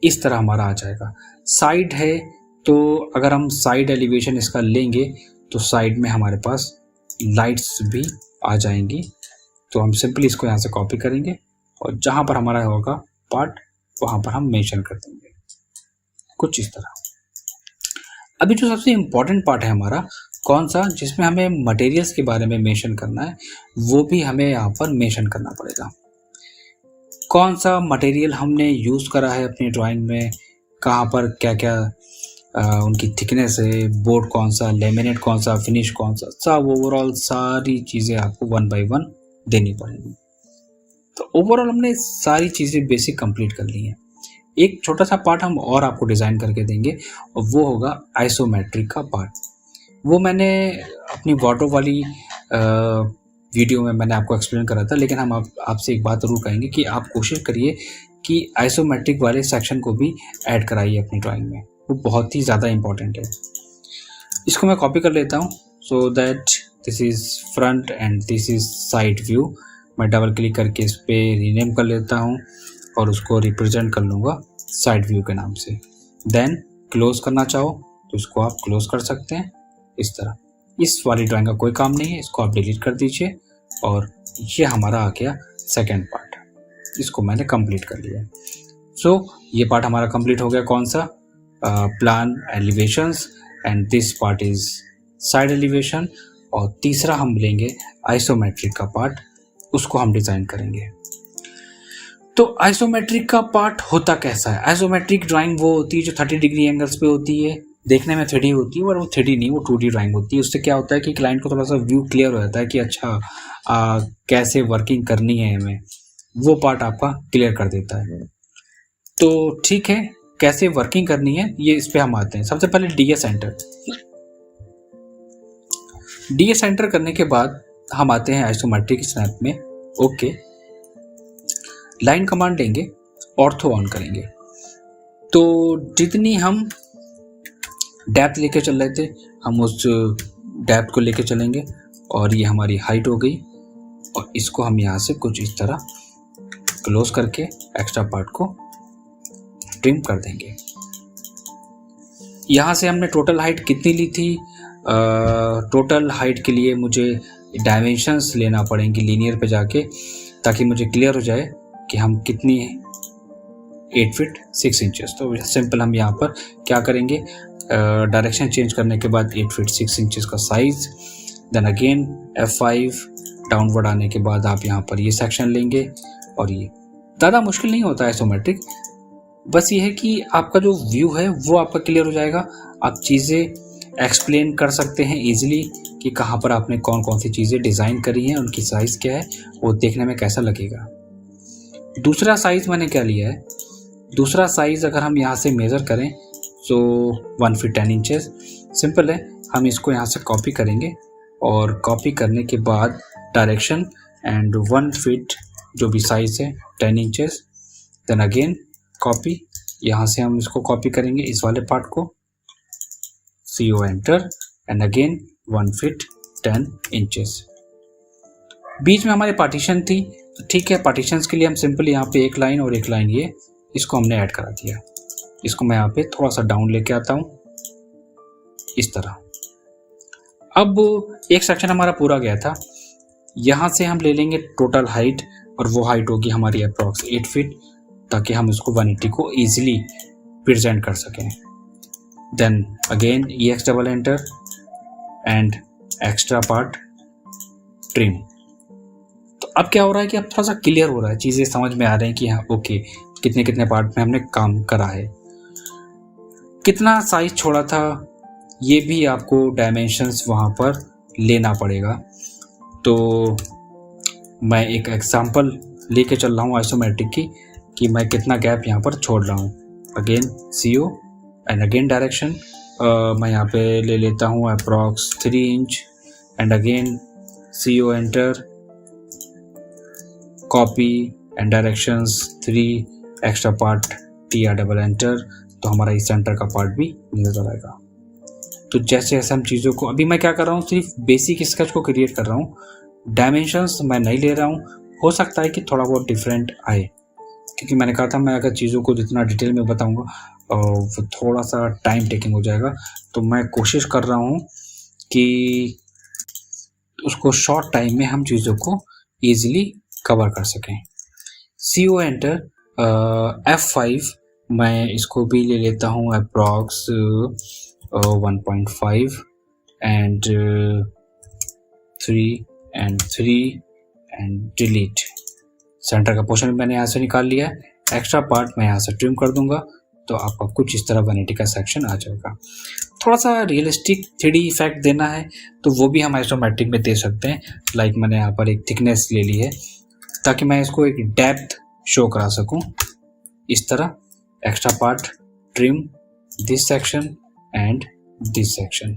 इस तरह हमारा आ जाएगा। साइड है, तो अगर हम साइड एलिवेशन इसका लेंगे तो साइड में हमारे पास लाइट्स भी आ जाएंगी। तो हम सिंपली इसको यहाँ से कॉपी करेंगे और जहाँ पर हमारा होगा पार्ट वहाँ पर हम मेंशन कर देंगे कुछ इस तरह। अभी जो सबसे इम्पोर्टेंट पार्ट है हमारा कौन सा, जिसमें हमें मटेरियल्स के बारे में मेंशन करना है, वो भी हमें यहाँ पर मेंशन करना पड़ेगा। कौन सा मटेरियल हमने यूज़ करा है अपनी ड्राइंग में, कहाँ पर क्या क्या उनकी थिकनेस है, बोर्ड कौन सा, लेमिनेट कौन सा, फिनिश कौन सा, सब ओवरऑल सारी चीज़ें आपको 1 बाय 1 देनी पड़ेगी। तो ओवरऑल हमने सारी चीज़ें बेसिक कंप्लीट कर ली हैं। एक छोटा सा पार्ट हम और आपको डिज़ाइन करके देंगे और वो होगा आइसोमेट्रिक का पार्ट। वो मैंने अपनी वाटो वाली वीडियो में मैंने आपको एक्सप्लेन करा था, लेकिन हम आपसे एक बात ज़रूर कहेंगे कि आप कोशिश करिए कि आइसोमेट्रिक वाले सेक्शन को भी ऐड कराइए अपनी ड्राइंग में, वो बहुत ही ज़्यादा इम्पॉर्टेंट है। इसको मैं कॉपी कर लेता हूँ so that this is front end this is side view. मैं डबल क्लिक करके इस पर रीनेम कर लेता हूँ और उसको रिप्रेजेंट कर लूँगा साइड व्यू के नाम से। देन क्लोज़ करना चाहो तो इसको आप क्लोज़ कर सकते हैं इस तरह। इस वाली ड्राइंग का कोई काम नहीं है, इसको आप डिलीट कर दीजिए और ये हमारा आ गया सेकेंड पार्ट। इसको मैंने कंप्लीट कर लिया। सो ये पार्ट हमारा कंप्लीट हो गया। कौन सा, plan elevations and this part is side elevation. और तीसरा हम लेंगे आइसोमेट्रिक का पार्ट, उसको हम डिज़ाइन करेंगे। तो आइसोमेट्रिक का पार्ट होता कैसा है? आइसोमेट्रिक ड्राइंग वो होती है जो 30 डिग्री एंगल्स पे होती है, देखने में 3D होती है, और वो 3D नहीं, वो 2D ड्राइंग होती है। उससे क्या होता है कि क्लाइंट को थोड़ा सा व्यू क्लियर हो जाता है कि अच्छा कैसे वर्किंग करनी है हमें, वो पार्ट आपका क्लियर कर देता है। तो ठीक है, कैसे वर्किंग करनी है ये इस पे हम आते हैं। सबसे पहले डीएस एंटर। डीएस एंटर करने के बाद हम आते हैं आइसोमेट्रिक स्नैप में। ओके, लाइन कमांड लेंगे, ऑर्थो ऑन करेंगे। तो जितनी हम डेप्थ लेके चल रहे थे हम उस डेप्थ को लेके चलेंगे और ये हमारी हाइट हो गई। और इसको हम यहाँ से कुछ इस तरह क्लोज करके एक्स्ट्रा पार्ट को ट्रिम कर देंगे। यहाँ से हमने टोटल हाइट कितनी ली थी? टोटल हाइट के लिए मुझे डायमेंशंस लेना पड़ेंगी लीनियर पे जाके, ताकि मुझे क्लियर हो जाए कि हम कितनी 8 फीट 6 इंचेस। तो सिंपल हम यहाँ पर क्या करेंगे, डायरेक्शन चेंज करने के बाद 8 फीट 6 इंचेस का size, then again F5 downward आने के बाद आप यहाँ पर ये सेक्शन लेंगे। और ये ज़्यादा मुश्किल नहीं होता है आइसोमेट्रिक, बस ये है कि आपका जो व्यू है वो आपका क्लियर हो जाएगा। आप चीज़ें एक्सप्लेन कर सकते हैं इजीली कि कहाँ पर आपने कौन कौन सी चीज़ें डिज़ाइन करी हैं, उनकी साइज़ क्या है, वो देखने में कैसा लगेगा। दूसरा साइज़ मैंने क्या लिया है, दूसरा साइज़ अगर हम यहाँ से मेज़र करें तो 1 फीट 10 इंचेस। सिंपल है, हम इसको यहाँ से कॉपी करेंगे और कॉपी करने के बाद डायरेक्शन एंड 1 फीट जो भी साइज़ है 10 इंचेस, देन अगेन कॉपी, यहाँ से हम इसको कॉपी करेंगे इस वाले पार्ट को, CO enter and again 1 feet 10 inches. बीच में हमारे पार्टीशन थी, तो ठीक है, पार्टीशंस के लिए हम सिंपल यहाँ पे एक लाइन और एक लाइन ये इसको हमने ऐड करा दिया। इसको मैं यहाँ पे थोड़ा सा डाउन लेके आता हूँ इस तरह। अब एक सेक्शन हमारा पूरा गया था, यहाँ से हम ले लेंगे टोटल हाइट और वो हाइट होगी हमारी अप्रॉक्स 8 फीट, ताकि हम इसको 180 को ईजिली प्रेजेंट कर सकें। Then again EX double enter and extra part trim. तो अब क्या हो रहा है कि अब थोड़ा सा क्लियर हो रहा है, चीज़ें समझ में आ रही हैं कि हाँ ओके, कितने कितने पार्ट में हमने काम करा है, कितना साइज छोड़ा था, ये भी आपको डायमेंशंस वहाँ पर लेना पड़ेगा। तो मैं एक एग्जांपल लेके चल रहा हूँ आइसोमेट्रिक की कि मैं कितना गैप यहाँ पर छोड़ रहा हूँ। Again CO and again direction, मैं यहाँ पे ले लेता हूँ approx 3 inch and again CO enter, copy and directions 3, extra part TR double enter, तो हमारा इस सेंटर का पार्ट भी नजर आएगा। तो जैसे जैसे हम चीज़ों को, अभी मैं क्या कर रहा हूँ, सिर्फ बेसिक स्केच को क्रिएट कर रहा हूँ, डायमेंशंस मैं नहीं ले रहा हूँ। हो सकता है कि थोड़ा बहुत डिफरेंट आए, क्योंकि मैंने कहा था मैं अगर चीज़ों को जितना डिटेल में बताऊँगा वो थोड़ा सा टाइम टेकिंग हो जाएगा। तो मैं कोशिश कर रहा हूँ कि उसको शॉर्ट टाइम में हम चीज़ों को ईजिली कवर कर सकें। CO एंटर F5 मैं इसको भी ले लेता हूँ approx 1.5 and 3 and 3 and delete. Centre का पोर्शन मैंने यहाँ से निकाल लिया है, एक्स्ट्रा पार्ट मैं यहाँ से ट्रिम कर दूंगा तो आपका कुछ इस तरह वैनिटी का सेक्शन आ जाएगा। थोड़ा सा रियलिस्टिक 3D इफेक्ट देना है तो वो भी हम आइसोमेट्रिक में दे सकते हैं। लाइक मैंने यहाँ पर एक थिकनेस ले ली है ताकि मैं इसको एक डेप्थ शो करा सकूं। इस तरह extra part trim this section and this section,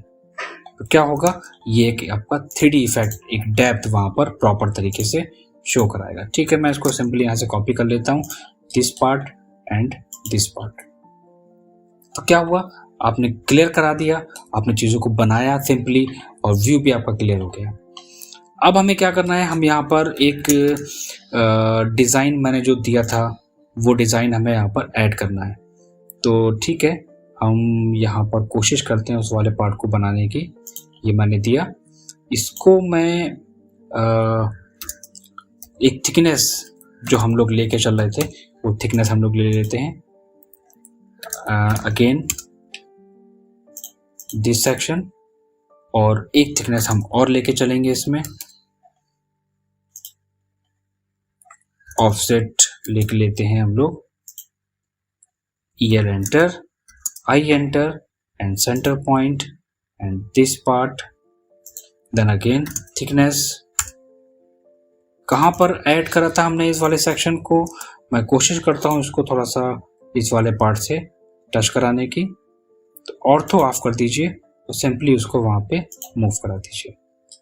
तो क्या होगा, ये एक आपका 3D इफेक्ट एक डेप्थ वहां पर प्रॉपर तरीके से शो कराएगा। ठीक है, मैं इसको सिंपली यहाँ से कॉपी कर लेता हूँ, this part and this part. तो क्या हुआ, आपने क्लियर करा दिया, आपने चीज़ों को बनाया सिंपली और व्यू भी आपका क्लियर हो गया। अब हमें क्या करना है, हम यहाँ पर एक डिज़ाइन मैंने जो दिया था वो डिज़ाइन हमें यहाँ पर ऐड करना है। तो ठीक है, हम यहाँ पर कोशिश करते हैं उस वाले पार्ट को बनाने की। ये मैंने दिया, इसको मैं एक थिकनेस जो हम लोग लेके चल रहे थे वो थिकनेस हम लोग ले लेते हैं। अगेन दिस सेक्शन और एक थिकनेस हम और लेके चलेंगे इसमें, ऑफसेट लेके लेते हैं हम लोग, ear enter, I enter and center point and this part, then again thickness. कहाँ पर ऐड करा था हमने इस वाले सेक्शन को, मैं कोशिश करता हूँ इसको थोड़ा सा इस वाले पार्ट से टच कराने की, तो ऑर्थो ऑफ कर दीजिए तो सिंपली उसको वहाँ पे मूव करा दीजिए।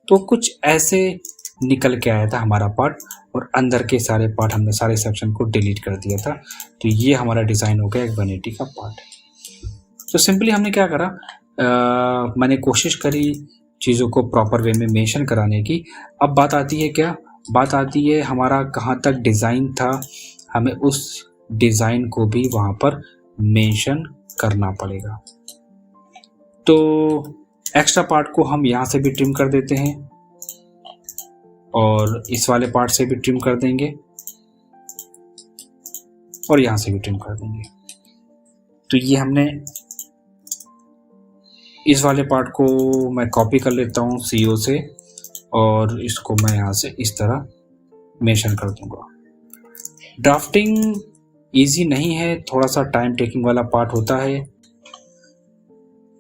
तो कुछ ऐसे निकल के आया था हमारा पार्ट और अंदर के सारे पार्ट हमने सारे सेक्शन को डिलीट कर दिया था। तो ये हमारा डिज़ाइन हो गया एक वैनिटी का पार्ट। तो सिंपली हमने क्या करा, मैंने कोशिश करी चीज़ों को प्रॉपर वे में मेंशन कराने की। अब बात आती है क्या, बात आती है हमारा कहाँ तक डिज़ाइन था, हमें उस डिज़ाइन को भी वहाँ पर मेंशन करना पड़ेगा। तो एक्स्ट्रा पार्ट को हम यहाँ से भी ट्रिम कर देते हैं और इस वाले पार्ट से भी ट्रिम कर देंगे और यहाँ से भी ट्रिम कर देंगे। तो ये हमने इस वाले पार्ट को मैं कॉपी कर लेता हूँ CO से और इसको मैं यहाँ से इस तरह मेंशन कर दूंगा। ड्राफ्टिंग इजी नहीं है, थोड़ा सा टाइम टेकिंग वाला पार्ट होता है।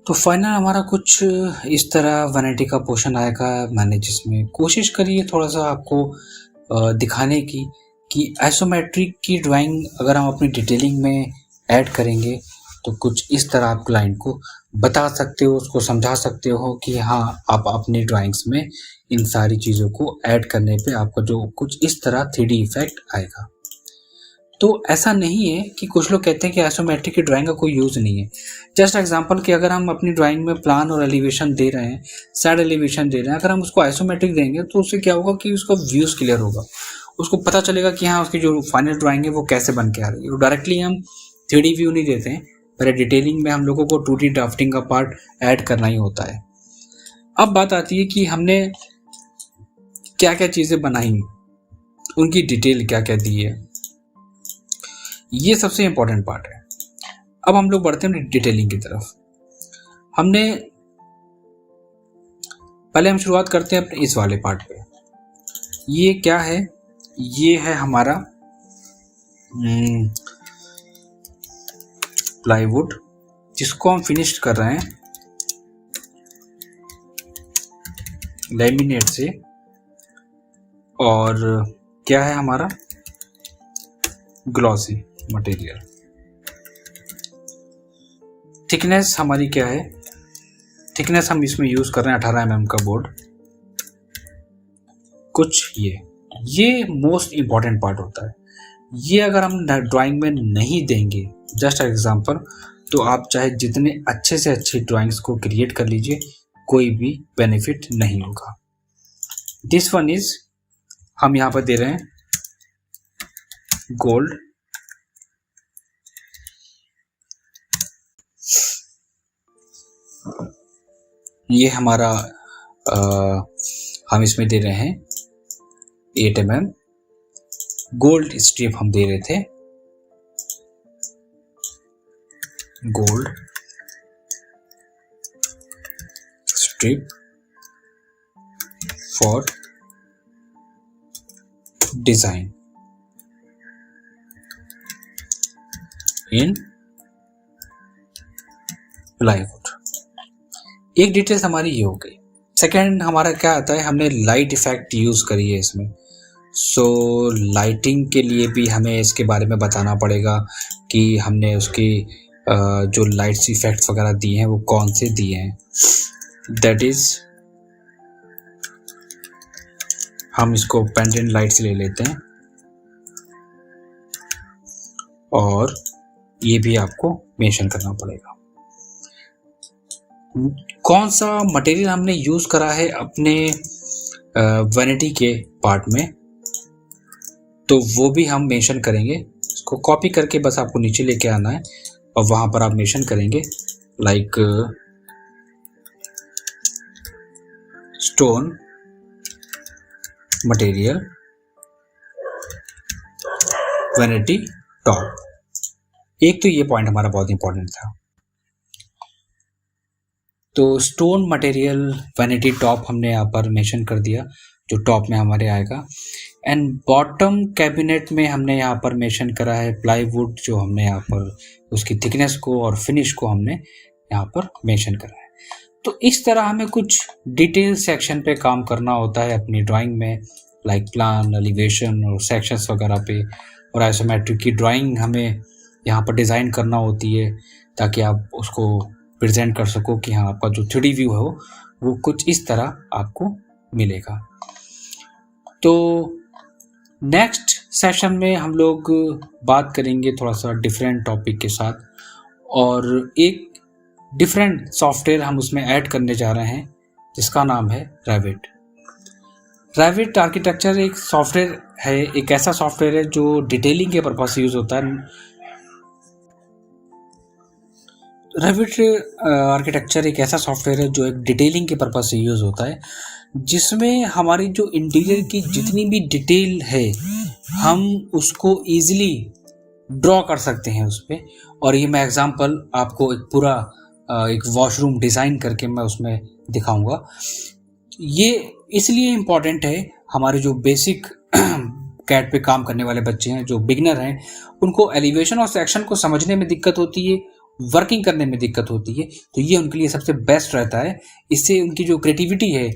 तो फाइनल हमारा कुछ इस तरह वैनिटी का पोर्शन आएगा। मैंने जिसमें कोशिश करी है थोड़ा सा आपको दिखाने की कि आइसोमेट्रिक की ड्राइंग अगर हम अपनी डिटेलिंग में ऐड करेंगे तो कुछ इस तरह आप क्लाइंट को बता सकते हो, उसको समझा सकते हो कि हाँ, आप अपनी ड्राइंग्स में इन सारी चीज़ों को ऐड करने पे आपका जो कुछ इस तरह 3D इफेक्ट आएगा। तो ऐसा नहीं है कि कुछ लोग कहते हैं कि आइसोमेट्रिक की ड्राइंग का कोई यूज़ नहीं है। जस्ट एग्जांपल कि अगर हम अपनी ड्राइंग में प्लान और एलिवेशन दे रहे हैं, साइड एलिवेशन दे रहे हैं, अगर हम उसको आइसोमेट्रिक देंगे तो उससे क्या होगा कि उसका व्यूज़ क्लियर होगा, उसको पता चलेगा कि हाँ, उसकी जो फाइनल ड्राइंग है वो कैसे बन के आ रही है। तो डायरेक्टली हम 3D व्यू नहीं देते हैं, पर डिटेलिंग में हम लोगों को 2D ड्राफ्टिंग का पार्ट ऐड करना ही होता है। अब बात आती है कि हमने क्या क्या चीज़ें बनाई, उनकी डिटेल क्या क्या दी है, ये सबसे इंपॉर्टेंट पार्ट है। अब हम लोग बढ़ते हैं डिटेलिंग की तरफ। हमने पहले हम शुरुआत करते हैं अपने इस वाले पार्ट पे। ये क्या है, ये है हमारा प्लाईवुड जिसको हम फिनिश कर रहे हैं लैमिनेट से, और क्या है हमारा ग्लॉसी मटेरियल। थिकनेस हमारी क्या है, थिकनेस हम इसमें यूज कर रहे हैं 18 mm का बोर्ड। कुछ ये मोस्ट इंपॉर्टेंट पार्ट होता है। ये अगर हम ड्राइंग में नहीं देंगे, जस्ट एग्जांपल, तो आप चाहे जितने अच्छे से अच्छी ड्राइंग्स को क्रिएट कर लीजिए, कोई भी बेनिफिट नहीं होगा। दिस वन इज, हम यहाँ पर दे रहे हैं गोल्ड, ये हमारा हम इसमें दे रहे हैं 8 mm गोल्ड स्ट्रिप हम दे रहे थे, gold strip for design in plywood। एक डिटेल्स हमारी ये हो गई। सेकेंड हमारा क्या आता है, हमने लाइट इफेक्ट यूज करी है इसमें। सो लाइटिंग के लिए भी हमें इसके बारे में बताना पड़ेगा कि हमने उसकी जो लाइट्स इफेक्ट्स वगैरह दिए हैं वो कौन से दिए हैं। दैट इज हम इसको पेंडेंट लाइट्स ले लेते हैं और ये भी आपको मेंशन करना पड़ेगा। कौन सा मटेरियल हमने यूज करा है अपने वैनिटी के पार्ट में, तो वो भी हम मेंशन करेंगे। इसको कॉपी करके बस आपको नीचे लेके आना है और वहां पर आप मेंशन करेंगे like stone material vanity top. एक तो ये पॉइंट हमारा बहुत इंपॉर्टेंट था। तो स्टोन मटेरियल वैनिटी टॉप हमने यहाँ पर मेंशन कर दिया, जो टॉप में हमारे आएगा। एंड बॉटम कैबिनेट में हमने यहाँ पर मेंशन करा है प्लाईवुड, जो हमने यहाँ पर उसकी थिकनेस को और फिनिश को हमने यहाँ पर मेंशन करा है। तो इस तरह हमें कुछ डिटेल सेक्शन पे काम करना होता है अपनी ड्राइंग में, लाइक प्लान, एलिवेशन और सेक्शंस वगैरह पे। और आइसोमेट्रिक की ड्राइंग हमें यहाँ पर डिज़ाइन करना होती है ताकि आप उसको प्रेजेंट कर सको कि हाँ आपका जो 3D व्यू है वो कुछ इस तरह आपको मिलेगा। तो नेक्स्ट सेशन में हम लोग बात करेंगे थोड़ा सा डिफरेंट टॉपिक के साथ, और एक डिफरेंट सॉफ्टवेयर हम उसमें ऐड करने जा रहे हैं जिसका नाम है रेविट। रेविट आर्किटेक्चर एक सॉफ्टवेयर है, एक ऐसा सॉफ्टवेयर है जो डिटेलिंग के पर्पज से यूज़ होता है। रेविट आर्किटेक्चर एक ऐसा सॉफ्टवेयर है जो एक डिटेलिंग के पर्पज से यूज़ होता है, जिसमें हमारी जो इंटीरियर की जितनी भी डिटेल है हम उसको ईजिली ड्रॉ कर सकते हैं उस पर। और ये मैं एग्जांपल आपको एक पूरा एक वॉशरूम डिज़ाइन करके मैं उसमें दिखाऊंगा। ये इसलिए इम्पॉर्टेंट है, हमारे जो बेसिक कैट पे काम करने वाले बच्चे हैं, जो बिगनर हैं, उनको एलिवेशन और सेक्शन को समझने में दिक्कत होती है, वर्किंग करने में दिक्कत होती है। तो ये उनके लिए सबसे बेस्ट रहता है। इससे उनकी जो क्रिएटिविटी है,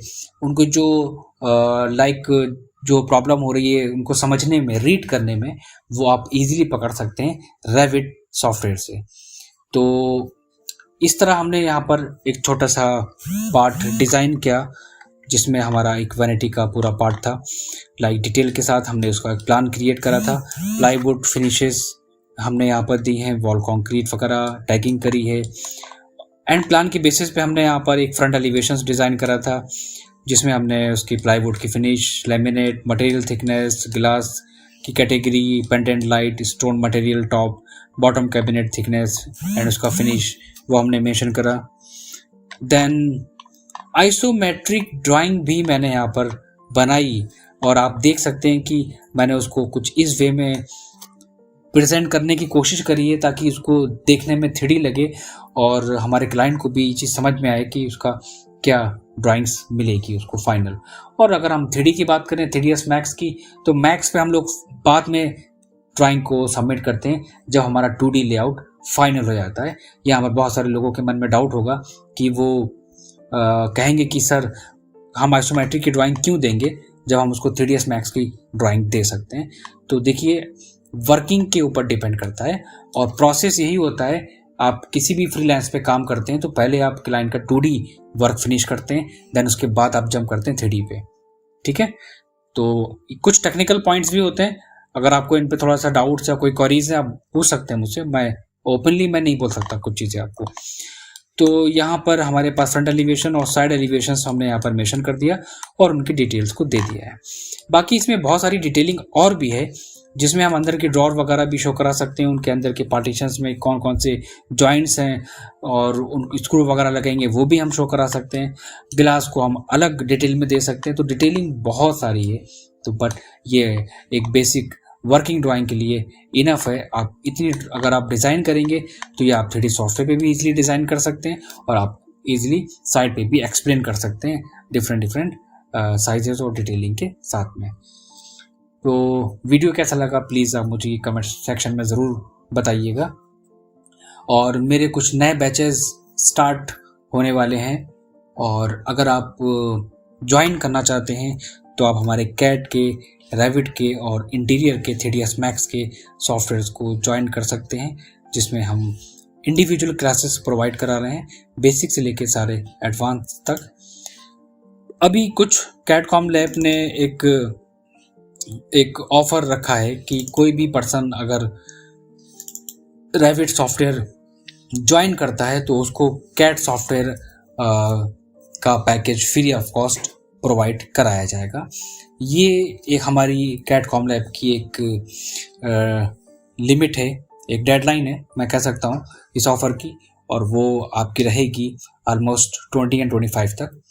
उनको जो जो प्रॉब्लम हो रही है उनको समझने में, रीड करने में, वो आप इजीली पकड़ सकते हैं रेविट सॉफ्टवेयर से। तो इस तरह हमने यहाँ पर एक छोटा सा पार्ट डिज़ाइन किया जिसमें हमारा एक वैनिटी का पूरा पार्ट था, लाइक डिटेल के साथ हमने उसका एक प्लान क्रिएट करा था। प्लाईवुड फिनिशेस हमने यहाँ पर दी हैं, वॉल कंक्रीट वगैरह टैगिंग करी है। एंड प्लान की बेसिस पे हमने यहाँ पर एक फ्रंट एलिवेशंस डिज़ाइन करा था जिसमें हमने उसकी प्लाईवुड की finish, laminate, material thickness, glass की category, pendant light, stone material top, bottom cabinet thickness and उसका फिनिश वो हमने मेंशन करा। देन आइसोमेट्रिक ड्राइंग भी मैंने यहाँ पर बनाई और आप देख सकते हैं कि मैंने उसको कुछ इस वे में प्रेजेंट करने की कोशिश करी है ताकि उसको देखने में 3D लगे और हमारे क्लाइंट को भी ये चीज़ समझ में आए कि उसका क्या ड्राइंग्स मिलेगी उसको फाइनल। और अगर हम 3D की बात करें, 3ds मैक्स की, तो मैक्स पे हम लोग बाद में ड्राइंग को सबमिट करते हैं जब हमारा 2D लेआउट फाइनल हो जाता है। यहाँ पर बहुत सारे लोगों के मन में डाउट होगा कि वो कहेंगे कि सर हम आइसोमेट्रिक की ड्राइंग क्यों देंगे जब हम उसको 3ds मैक्स की ड्राइंग दे सकते हैं। तो देखिए, वर्किंग के ऊपर डिपेंड करता है और प्रोसेस यही होता है। आप किसी भी फ्रीलांस पे काम करते हैं तो पहले आप क्लाइंट का 2D वर्क फिनिश करते हैं, देन उसके बाद आप जंप करते हैं 3D पे। ठीक है, तो कुछ टेक्निकल पॉइंट्स भी होते हैं। अगर आपको इन पे थोड़ा सा डाउट्स या कोई क्वेरीज है आप पूछ सकते हैं मुझसे। मैं ओपनली मैं नहीं बोल सकता कुछ चीज़ें आपको। तो यहाँ पर हमारे पास फ्रंट एलिवेशन और साइड एलिवेशन हमने यहाँ पर मेंशन कर दिया और उनकी डिटेल्स को दे दिया है। बाकी इसमें बहुत सारी डिटेलिंग और भी है जिसमें हम अंदर के ड्रॉर वगैरह भी शो करा सकते हैं, उनके अंदर के पार्टीशंस में कौन कौन से जॉइंट्स हैं और उन स्क्रू वगैरह लगेंगे वो भी हम शो करा सकते हैं। ग्लास को हम अलग डिटेल में दे सकते हैं। तो डिटेलिंग बहुत सारी है। तो बट ये एक बेसिक वर्किंग ड्राइंग के लिए इनफ है। आप इतनी अगर आप डिज़ाइन करेंगे तो ये आप 3D सॉफ्टवेयर पे भी इजीली डिज़ाइन कर सकते हैं और आप इजीली साइट पे भी एक्सप्लेन कर सकते हैं डिफरेंट साइजेस और डिटेलिंग के साथ में। तो वीडियो कैसा लगा प्लीज़ आप मुझे कमेंट सेक्शन में ज़रूर बताइएगा। और मेरे कुछ नए बैचेस स्टार्ट होने वाले हैं और अगर आप ज्वाइन करना चाहते हैं तो आप हमारे कैड के, रेविट के और इंटीरियर के 3ds Max के सॉफ्टवेयर्स को ज्वाइन कर सकते हैं, जिसमें हम इंडिविजुअल क्लासेस प्रोवाइड करा रहे हैं, बेसिक से लेके सारे एडवांस तक। अभी कुछ कैडकॉम लैब ने एक ऑफर रखा है कि कोई भी पर्सन अगर रेविट सॉफ्टवेयर ज्वाइन करता है तो उसको कैड सॉफ्टवेयर का package free of cost provide कराया जाएगा। ये एक हमारी कैडकॉम लैब की एक लिमिट है, एक डेडलाइन है मैं कह सकता हूँ इस ऑफ़र की, और वो आपकी रहेगी ऑलमोस्ट 20 और 25 तक।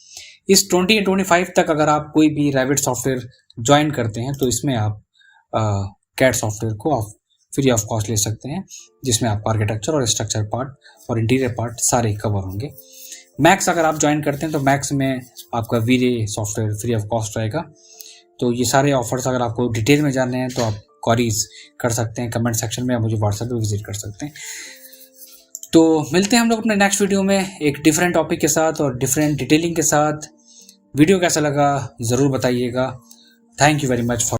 इस 20 और 25 तक अगर आप कोई भी रेविट सॉफ्टवेयर ज्वाइन करते हैं तो इसमें आप कैड सॉफ्टवेयर को आप फ्री ऑफ कॉस्ट ले सकते हैं, जिसमें आपका आर्किटेक्चर और स्ट्रक्चर पार्ट और इंटीरियर पार्ट सारे कवर होंगे। मैक्स अगर आप ज्वाइन करते हैं तो मैक्स में आपका वीरे सॉफ्टवेयर फ्री ऑफ कॉस्ट रहेगा। तो ये सारे ऑफर्स अगर आपको डिटेल में जानने हैं तो आप क्वेरीज कर सकते हैं कमेंट सेक्शन में, या मुझे व्हाट्सएप पे विजिट कर सकते हैं। तो मिलते हैं हम लोग अपने नेक्स्ट वीडियो में एक डिफरेंट टॉपिक के साथ और डिफरेंट डिटेलिंग के साथ। वीडियो कैसा लगा ज़रूर बताइएगा। Thank you very much for